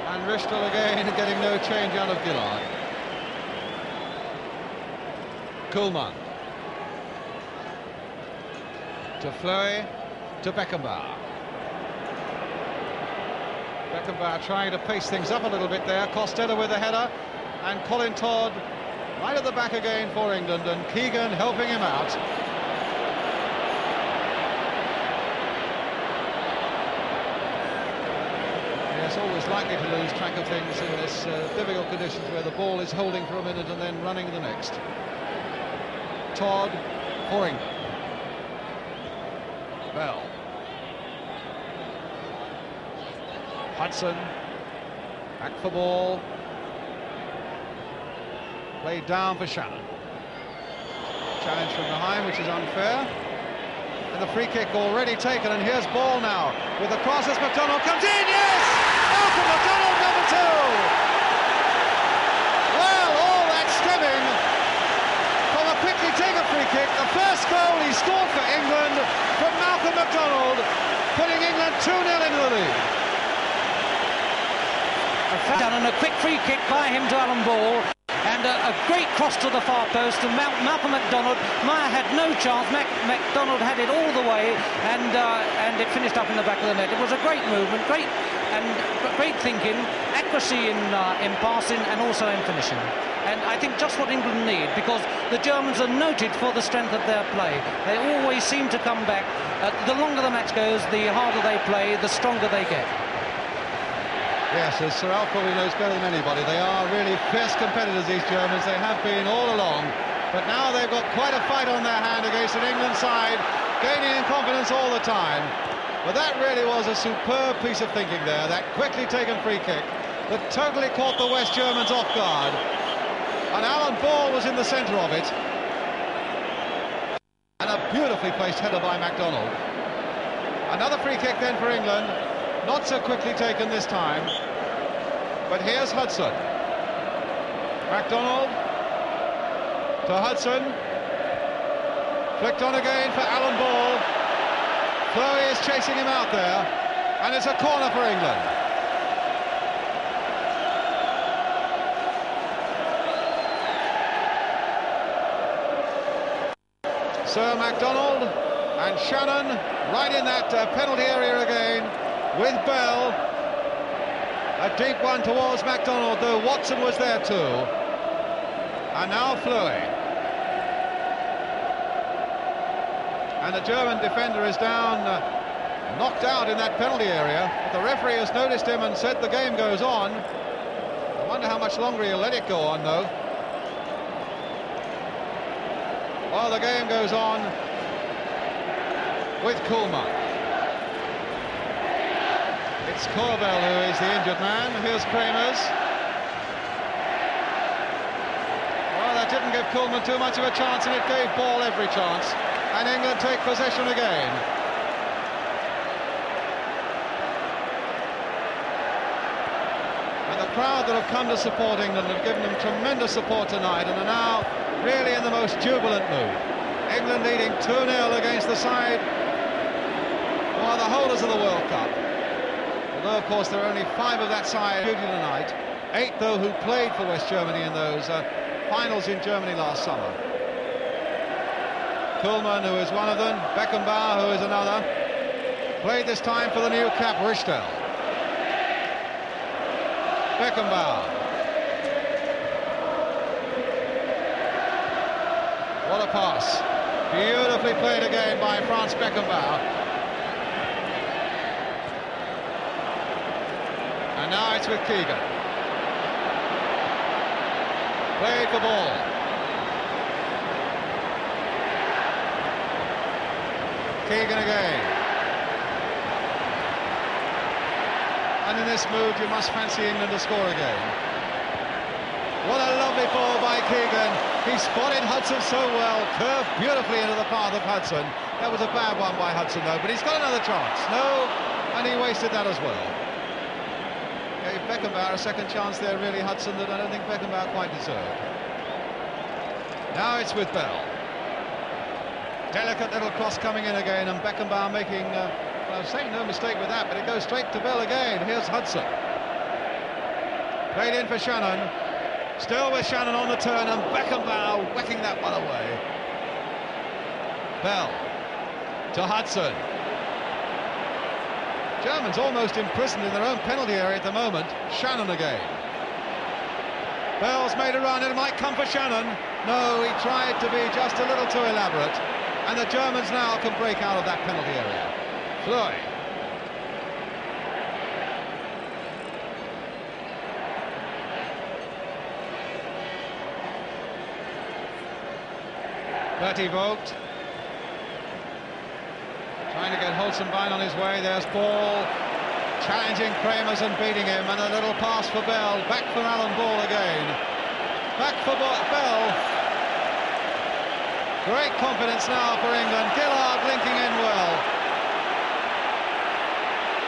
And Richtel again getting no change out of Gillard. Kuhlmann. To Fleury, to Beckenbauer. Beckenbauer trying to pace things up a little bit there. Costello with the header, and Colin Todd right at the back again for England, and Keegan helping him out. Yes, always likely to lose track of things in this difficult conditions where the ball is holding for a minute and then running the next. Todd for England. Bell. Hudson. Back for ball. Played down for Shannon. Challenge from behind, which is unfair. And the free kick already taken, and here's Ball now with the cross as McDonald comes in. Yes! Malcolm McDonald, number 2. Well, all that stemming from a quickly taken free kick. The first goal he scored for England from Malcolm McDonald, putting England 2-0 into the lead. Done, and a quick free kick by him to Alan Ball, and a great cross to the far post to Malcolm McDonald. Meyer had no chance. McDonald had it all the way, and it finished up in the back of the net. It was a great movement, great thinking, accuracy in passing and also in finishing. And I think just what England need, because the Germans are noted for the strength of their play. They always seem to come back. The longer the match goes, the harder they play, the stronger they get. Yes, as Sir Alf probably knows better than anybody, they are really fierce competitors, these Germans. They have been all along, but now they've got quite a fight on their hand against an England side, gaining in confidence all the time. But that really was a superb piece of thinking there, that quickly taken free kick that totally caught the West Germans off guard. And Alan Ball was in the centre of it. And a beautifully placed header by McDonald. Another free kick then for England. Not so quickly taken this time, but here's Hudson. McDonald to Hudson. Flicked on again for Alan Ball. Fleury is chasing him out there, and it's a corner for England. Sir McDonald and Shannon right in that penalty area again. With Bell, a deep one towards McDonald, though Watson was there too. And now Fleury. And the German defender is down, knocked out in that penalty area. The referee has noticed him and said the game goes on. I wonder how much longer he'll let it go on, though. Well, the game goes on with Koolman. It's Corbell who is the injured man. Here's Kramers. Well, that didn't give Koolman too much of a chance, and it gave Ball every chance. And England take possession again. And the crowd that have come to support England have given them tremendous support tonight, and are now really in the most jubilant mood. England leading 2-0 against the side who are the holders of the World Cup. Although, of course, there are only 5 of that side tonight. 8, though, who played for West Germany in those finals in Germany last summer. Koolman, who is one of them. Beckenbauer, who is another. Played this time for the new cap, Richtel. Beckenbauer. What a pass. Beautifully played again by Franz Beckenbauer. And now it's with Keegan. Played for Ball. Keegan again. And in this mood, you must fancy England to score again. What a lovely ball by Keegan. He spotted Hudson so well, curved beautifully into the path of Hudson. That was a bad one by Hudson, though, but he's got another chance. No, and he wasted that as well. Gave Beckenbauer a second chance there, really, Hudson, that I don't think Beckenbauer quite deserved. Now it's with Bell. Delicate little cross coming in again, and Beckenbauer making, well, I'm saying no mistake with that, but it goes straight to Bell again. Here's Hudson. Played in for Shannon. Still with Shannon on the turn, and Beckenbauer whacking that one away. Bell to Hudson. Germans almost imprisoned in their own penalty area at the moment. Shannon again. Bell's made a run, it might come for Shannon. No, he tried to be just a little too elaborate. And the Germans now can break out of that penalty area. Fleury. Bertie Vogt. Trying to get Holzenbein on his way. There's Ball challenging Kramers and beating him, and a little pass for Bell. Back for Alan Ball again. Back for Bell. Great confidence now for England. Gillard linking in well.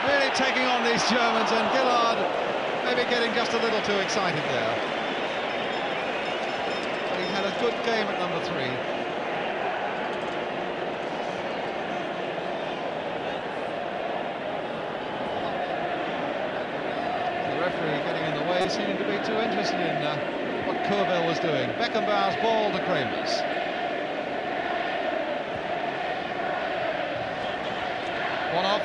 Really taking on these Germans, and Gillard maybe getting just a little too excited there. But he had a good game at number 3. The referee getting in the way, seeming to be too interested in what Corbell was doing. Beckenbauer's ball to Kramers. One off.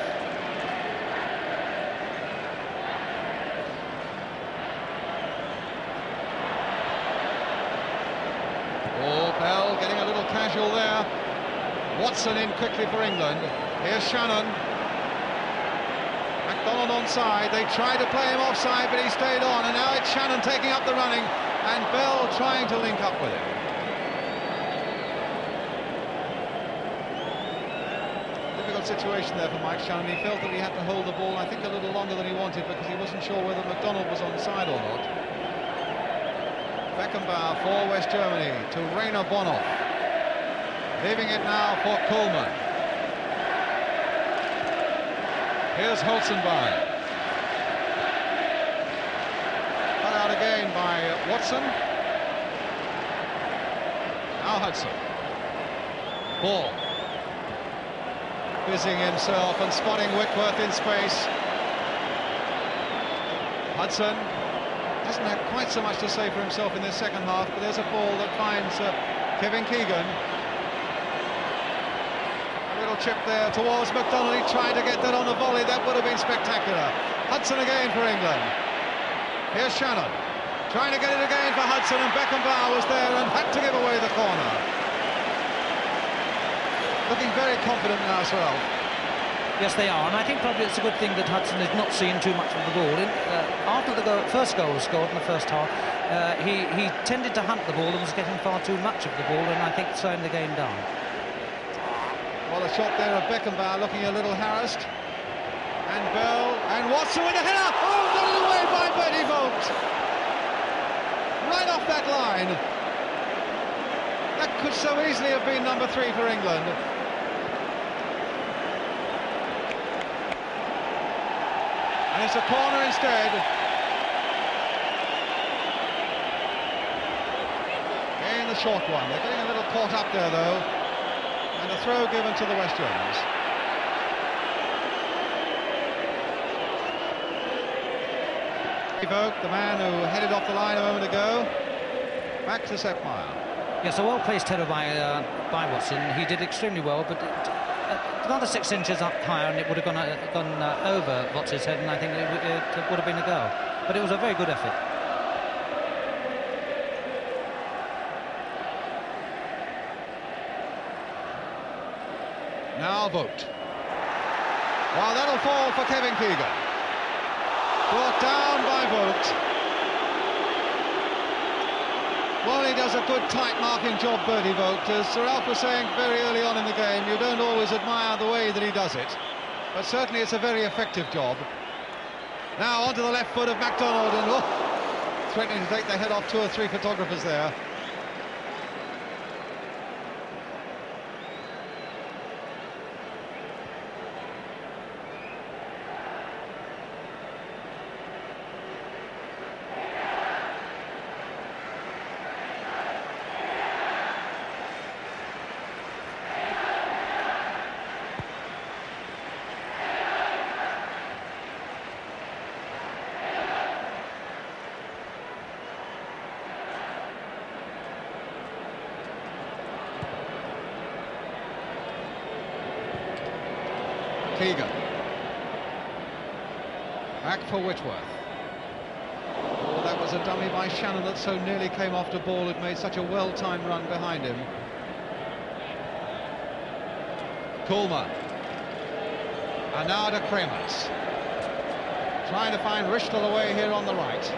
Oh, Bell getting a little casual there. Watson in quickly for England. Here's Shannon. Mcdonald onside. They tried to play him offside, but he stayed on. And now it's Shannon taking up the running, and Bell trying to link up with him. Difficult situation there for Mike Shannon. He felt that he had to hold the ball, I think, a little longer than he wanted, because he wasn't sure whether Mcdonald was onside or not. Beckenbauer for West Germany to Rainer Bonhoff. Leaving it now for Coleman. Here's Hudson by. Cut out again by Watson. Now Hudson. Ball. Busying himself and spotting Whitworth in space. Hudson hasn't had quite so much to say for himself in this second half, but there's a ball that finds Kevin Keegan. A little chip there towards McDonald. He tried to get that on a volley. That would have been spectacular. Hudson again for England. Here's Shannon trying to get it again for Hudson, and Beckenbauer was there and had to give away the corner. Looking very confident now as well. Yes, they are, and I think probably it's a good thing that Hudson has not seen too much of the ball. After the first goal was scored in the first half, he tended to hunt the ball and was getting far too much of the ball, and I think slowing the game down. Well, a shot there of Beckenbauer looking a little harassed. And Bell, and Watson with a header! Oh, got it away by Bertie Vogt! Right off that line. That could so easily have been number 3 for England. And it's a corner instead. In the short one. They're getting a little caught up there, though. And a throw given to the West Germans. Vogt, the man who headed off the line a moment ago. Back to Seppmeyer. Yes, a well-placed header by Watson. He did extremely well, but another 6 inches up higher and it would have gone over Votz's head, and I think it would have been a goal. But it was a very good effort. Now Vogt. Well, that'll fall for Kevin Keegan. Brought down by Vogt. Well, he does a good tight marking job, Bertie Vogt. As Sir Alf was saying very early on in the game, you don't always admire the way that he does it, but certainly it's a very effective job. Now onto the left foot of McDonald, and threatening to take the head off 2 or 3 photographers there. Keegan. Back for Whitworth. Oh, that was a dummy by Shannon that so nearly came off the ball. It made such a well-timed run behind him. Coleman. And now to Kramers. Trying to find Richtl away here on the right.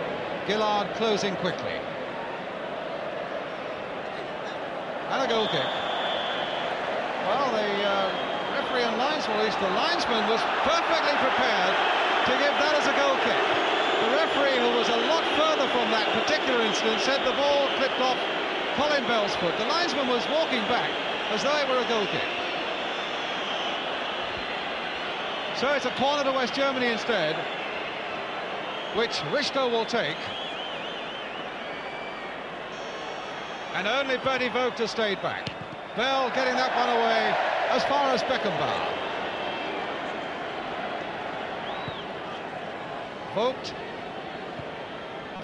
Gillard closing quickly. And a goal kick. Well, the and linesman, at least the linesman, was perfectly prepared to give that as a goal kick. The referee, who was a lot further from that particular incident, said the ball clipped off Colin Bell's foot. The linesman was walking back as though it were a goal kick. So it's a corner to West Germany instead, which Richter will take. And only Bertie Vogt has stayed back. Bell getting that one away as far as Beckenbauer. Vogt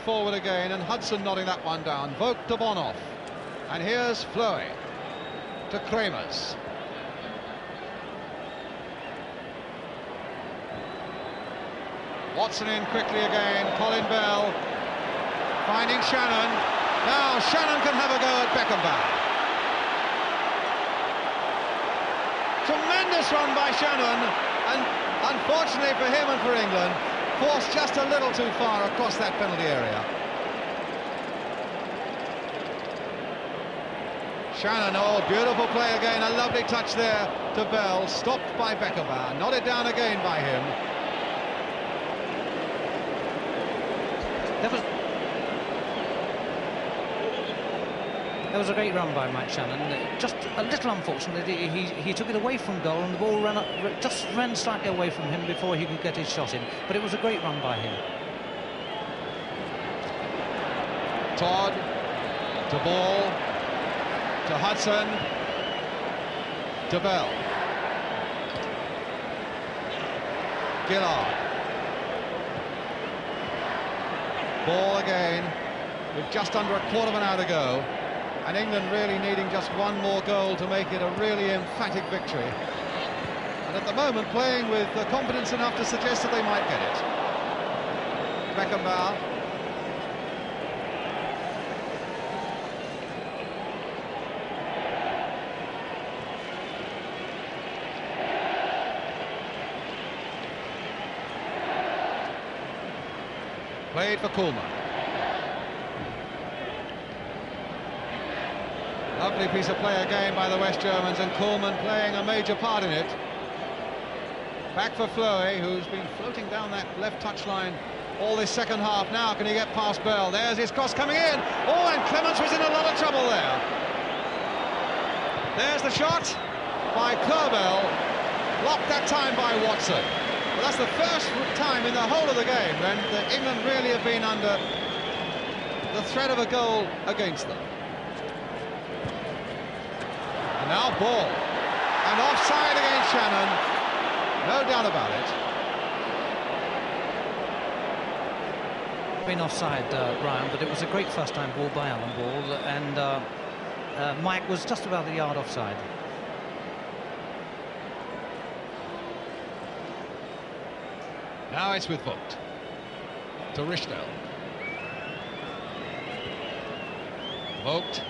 forward again, and Hudson nodding that one down. Vogt to Bonhoff. And here's Fleury to Kremers. Watson in quickly again. Colin Bell finding Shannon. Now Shannon can have a go at Beckenbauer. Tremendous run by Shannon, and unfortunately for him and for England, forced just a little too far across that penalty area. Shannon, oh, beautiful play again, a lovely touch there to Bell, stopped by Beckenbauer, nodded down again by him. That was a great run by Mike Shannon. Just a little unfortunately, he took it away from goal, and the ball just ran slightly away from him before he could get his shot in. But it was a great run by him. Todd to Ball to Hudson to Bell. Gillard. Ball again with just under a quarter of an hour to go. And England really needing just one more goal to make it a really emphatic victory. And at the moment playing with confidence enough to suggest that they might get it. Beckenbauer. Played for Koolman. Lovely piece of play again by the West Germans, and Koolman playing a major part in it. Back for Fleury, who's been floating down that left touchline all this second half. Now can he get past Bell? There's his cross coming in. Oh, and Clements was in a lot of trouble there. There's the shot by Kerbell, blocked that time by Watson. But that's the first time in the whole of the game when England really have been under the threat of a goal against them. Now Ball, and offside against Shannon, no doubt about it. Been offside, Ryan, but it was a great first-time ball by Alan Ball, and Mike was just about a yard offside. Now it's with Vogt to Richter. Vogt.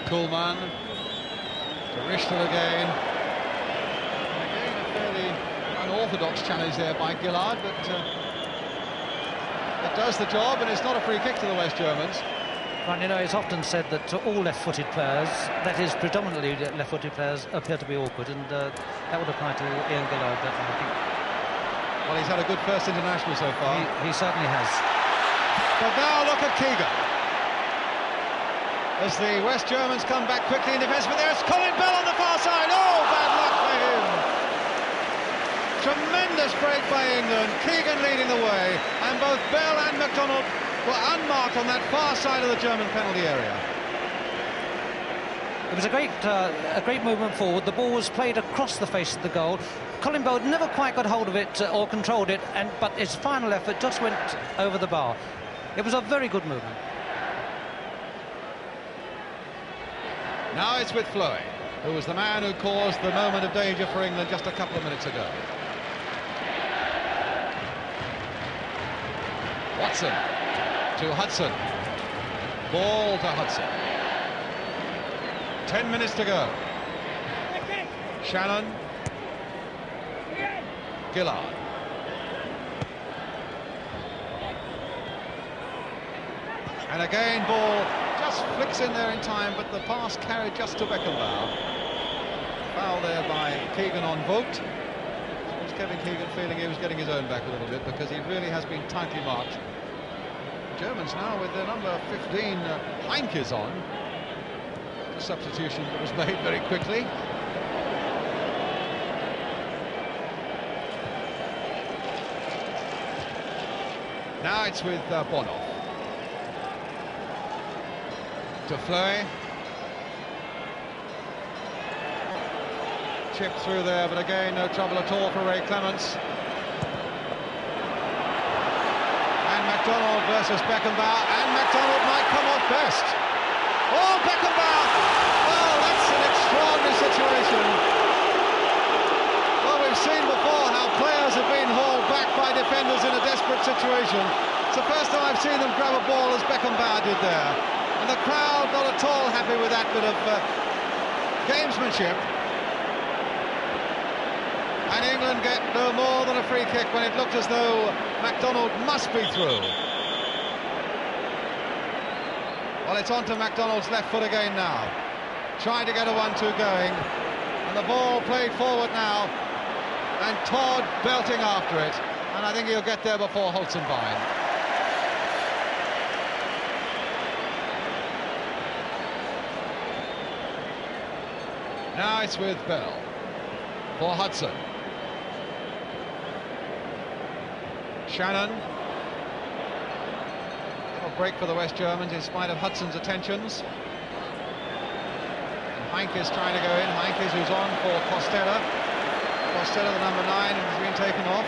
Koolman to Richter again. Again, a fairly unorthodox challenge there by Gillard, but it does the job, and it's not a free kick to the West Germans. Right, you know, it's often said that all left-footed players, that is predominantly left-footed players, appear to be awkward, and that would apply to Ian Gillard, I think. Well, he's had a good first international so far. He certainly has. But now look at Keegan. As the West Germans come back quickly in defence, but there's Colin Bell on the far side. Oh, bad luck for him. Tremendous break by England. Keegan leading the way, and both Bell and McDonald were unmarked on that far side of the German penalty area. It was a great movement forward. The ball was played across the face of the goal. Colin Bell never quite got hold of it or controlled it, but his final effort just went over the bar. It was a very good movement. Now it's with Fleury, who was the man who caused the moment of danger for England just a couple of minutes ago. Watson to Hudson. Ball to Hudson. 10 minutes to go. Shannon. Gillard. And again, Ball just flicks in there in time, but the pass carried just to Beckenbauer. Foul there by Keegan on Vogt. So was Kevin Keegan feeling he was getting his own back a little bit, because he really has been tightly marked. The Germans now with their number 15, Heinke is on. A substitution that was made very quickly. Now it's with Bonhoff. To Fleury. Chip through there, but again no trouble at all for Ray Clements. And Mcdonald versus Beckenbauer, and Mcdonald might come off best. Oh, Beckenbauer! Oh, that's an extraordinary situation. Well, we've seen before how players have been hauled back by defenders in a desperate situation. It's the first time I've seen them grab a ball as Beckenbauer did there. And the crowd not at all happy with that bit of gamesmanship. And England get no more than a free kick when it looked as though McDonald must be through. Well, it's on to McDonald's left foot again now. Trying to get a 1-2 going. And the ball played forward now. And Todd belting after it. And I think he'll get there before Hudson. Now it's with Bell for Hudson. Shannon. Little break for the West Germans in spite of Hudson's attentions. And Heinke's trying to go in. Heinke's who's on for Costello. Costello, the number 9, has been taken off.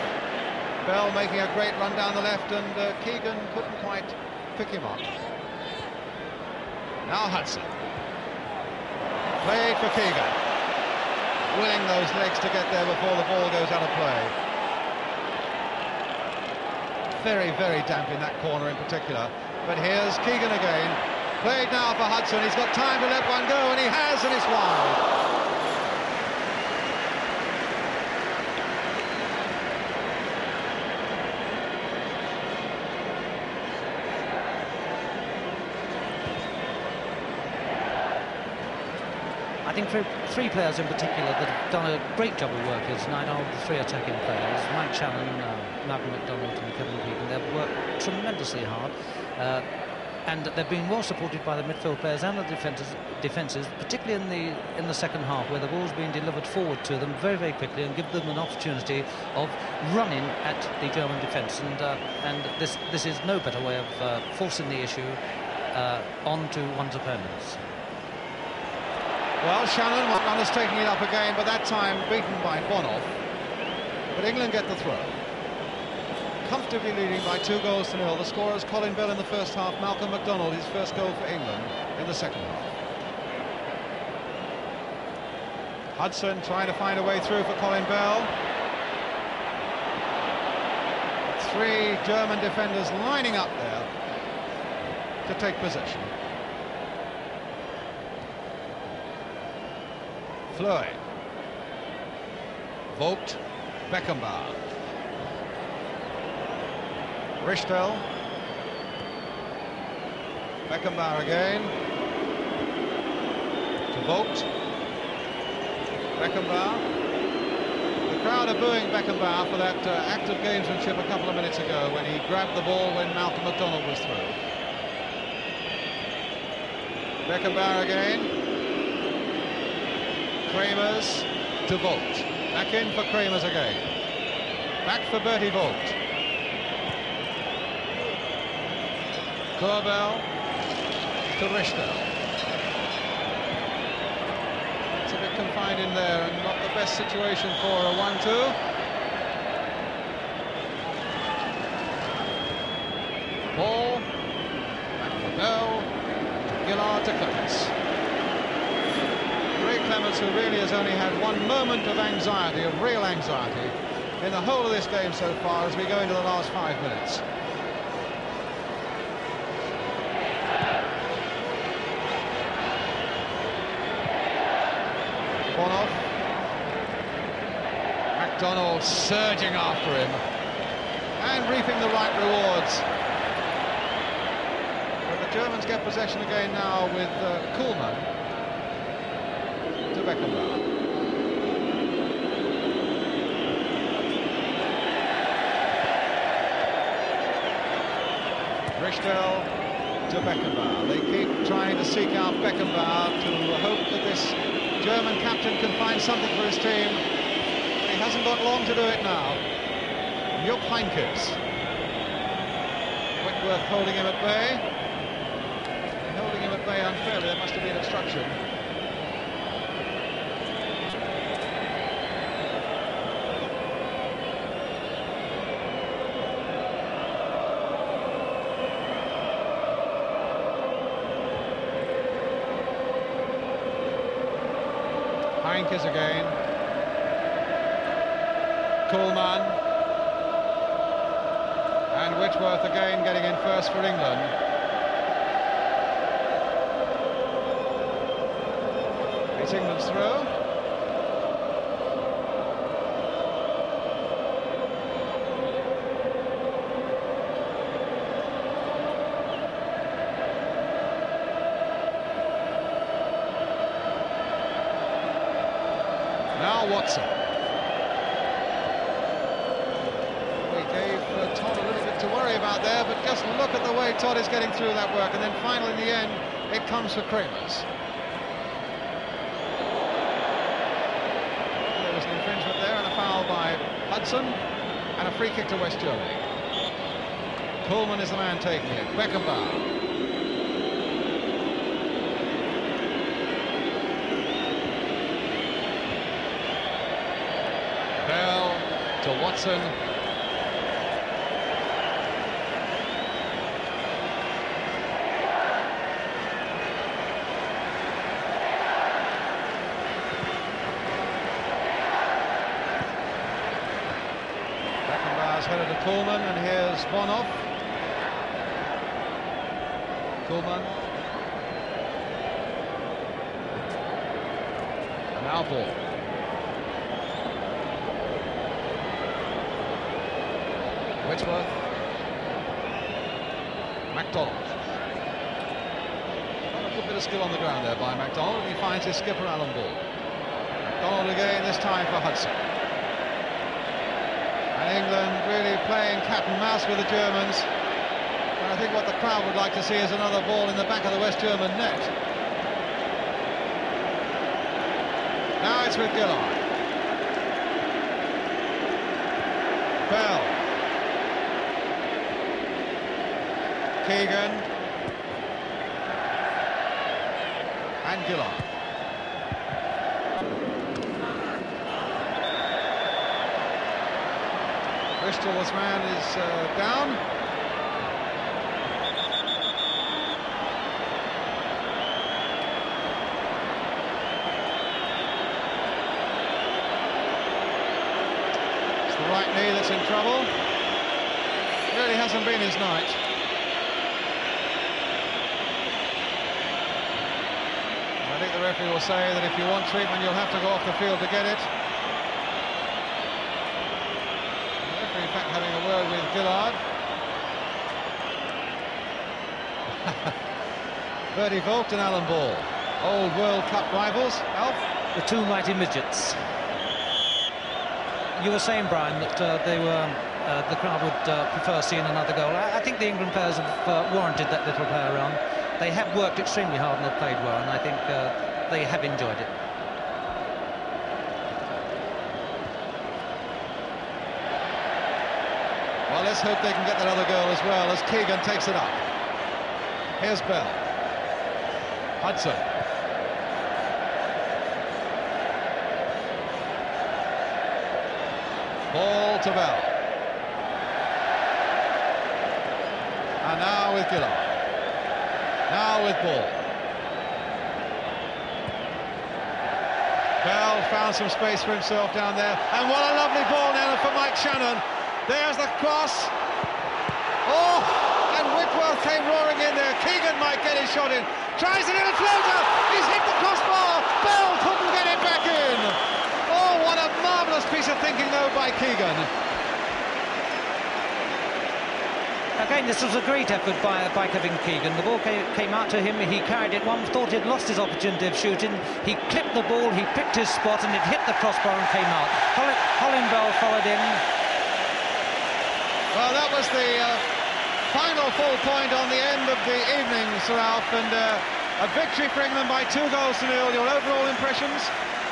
Bell making a great run down the left, and Keegan couldn't quite pick him up. Now Hudson. Played for Keegan. Willing those legs to get there before the ball goes out of play. Very, very damp in that corner in particular. But here's Keegan again. Played now for Hudson. He's got time to let one go, and he has, and it's wide. I think three players in particular that have done a great job of work is nine of the three attacking players, Mike Shannon, Malcolm McDonald and Kevin Keegan. They've worked tremendously hard, and they've been well supported by the midfield players and the defences, particularly in the second half, where the ball's been delivered forward to them very, very quickly and give them an opportunity of running at the German defence. And this is no better way of forcing the issue onto one's opponents. Well, Shannon is taking it up again, but that time beaten by Bonhoff. But England get the throw. Comfortably leading by 2-0. The scorers Colin Bell in the first half, Malcolm McDonald, his first goal for England in the second half. Hudson trying to find a way through for Colin Bell. 3 German defenders lining up there to take possession. Fleury. Vogt. Beckenbauer. Richtel. Beckenbauer again. To Vogt. Beckenbauer. The crowd are booing Beckenbauer for that act of gamesmanship a couple of minutes ago when he grabbed the ball when Malcolm McDonald was through. Beckenbauer again. Kramers to Vogt. Back in for Kramers again. Back for Bertie Vogt. Korbel to Richtel. It's a bit confined in there and not the best situation for a 1-2. Ball. Back for Bell. Gillard to Clements. Clements, who really has only had one moment of anxiety, of real anxiety, in the whole of this game so far as we go into the last 5 minutes. Bonhoff. McDonald surging after him and reaping the right rewards. But the Germans get possession again now with Kuhlmann to Beckenbauer. Richtel to Beckenbauer. They keep trying to seek out Beckenbauer to hope that this German captain can find something for his team. But he hasn't got long to do it now. Jupp Heynckes. Whitworth holding him at bay. They're holding him at bay unfairly. There must have been obstruction. Heynckes again. Kuhlmann. And Whitworth again getting in first for England. It's England's throw. Now Watson. We gave Todd a little bit to worry about there, but just look at the way Todd is getting through that work, and then finally in the end it comes for Kramers. There was an infringement there and a foul by Hudson, and a free kick to West Germany. Kuhlmann is the man taking it. Beckenbauer. Bell to Watson. Beckenbauer's headed to Kuhlmann, and here's Bonhoff. Kuhlmann. And now ball. Whitworth. Mcdonald. Not a good bit of skill on the ground there by Mcdonald, and he finds his skipper Alan Ball. Mcdonald again, this time for Hudson. And England really playing cat and mouse with the Germans. And I think what the crowd would like to see is another ball in the back of the West German net. Now it's with Gillard. Bell. Keegan and Gillard. Bristol's man is down. It's the right knee that's in trouble. Really hasn't been his night. I think the referee will say that if you want treatment, you'll have to go off the field to get it. The referee, in fact, having a word with Gillard. Bertie Vogt and Alan Ball, old World Cup rivals. Alf? The two mighty midgets. You were saying, Brian, that they were the crowd would prefer seeing another goal. I think the England players have warranted that little play around. They have worked extremely hard and they've played well, and I think they have enjoyed it. Well, let's hope they can get that other goal as well, as Keegan takes it up. Here's Bell. Hudson. Ball to Bell. And now with Gillard. Now with Ball. Bell found some space for himself down there. And what a lovely ball now for Mike Shannon. There's the cross. Oh, and Whitworth came roaring in there. Keegan might get his shot in. Tries a little floater. He's hit the crossbar. Bell couldn't get it back in. Oh, what a marvellous piece of thinking, though, by Keegan. Again, this was a great effort by Kevin Keegan. The ball came out to him, he carried it. One thought he'd lost his opportunity of shooting. He clipped the ball, he picked his spot, and it hit the crossbar and came out. Colin Bell followed in. Well, that was the final full point on the end of the evening, Sir Alf, and a victory for England by 2 goals to 0. Your overall impressions?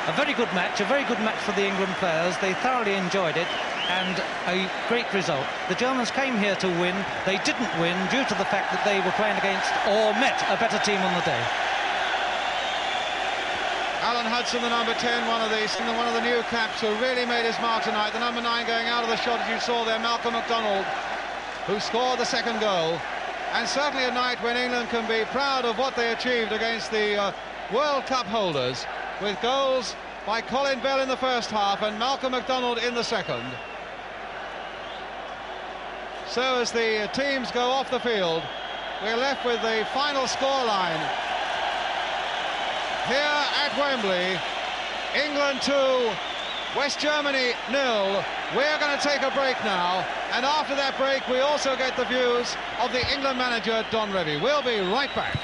A very good match for the England players. They thoroughly enjoyed it, and a great result. The Germans came here to win. They didn't win due to the fact that they were playing against or met a better team on the day. Alan Hudson, the number 10, one of the new caps who really made his mark tonight. The number 9 going out of the shot, as you saw there, Malcolm McDonald, who scored the second goal. And certainly a night when England can be proud of what they achieved against the World Cup holders, with goals by Colin Bell in the first half and Malcolm McDonald in the second. So as the teams go off the field, we're left with the final scoreline here at Wembley. England 2, West Germany 0. We're going to take a break now, and after that break we also get the views of the England manager Don Revie. We'll be right back.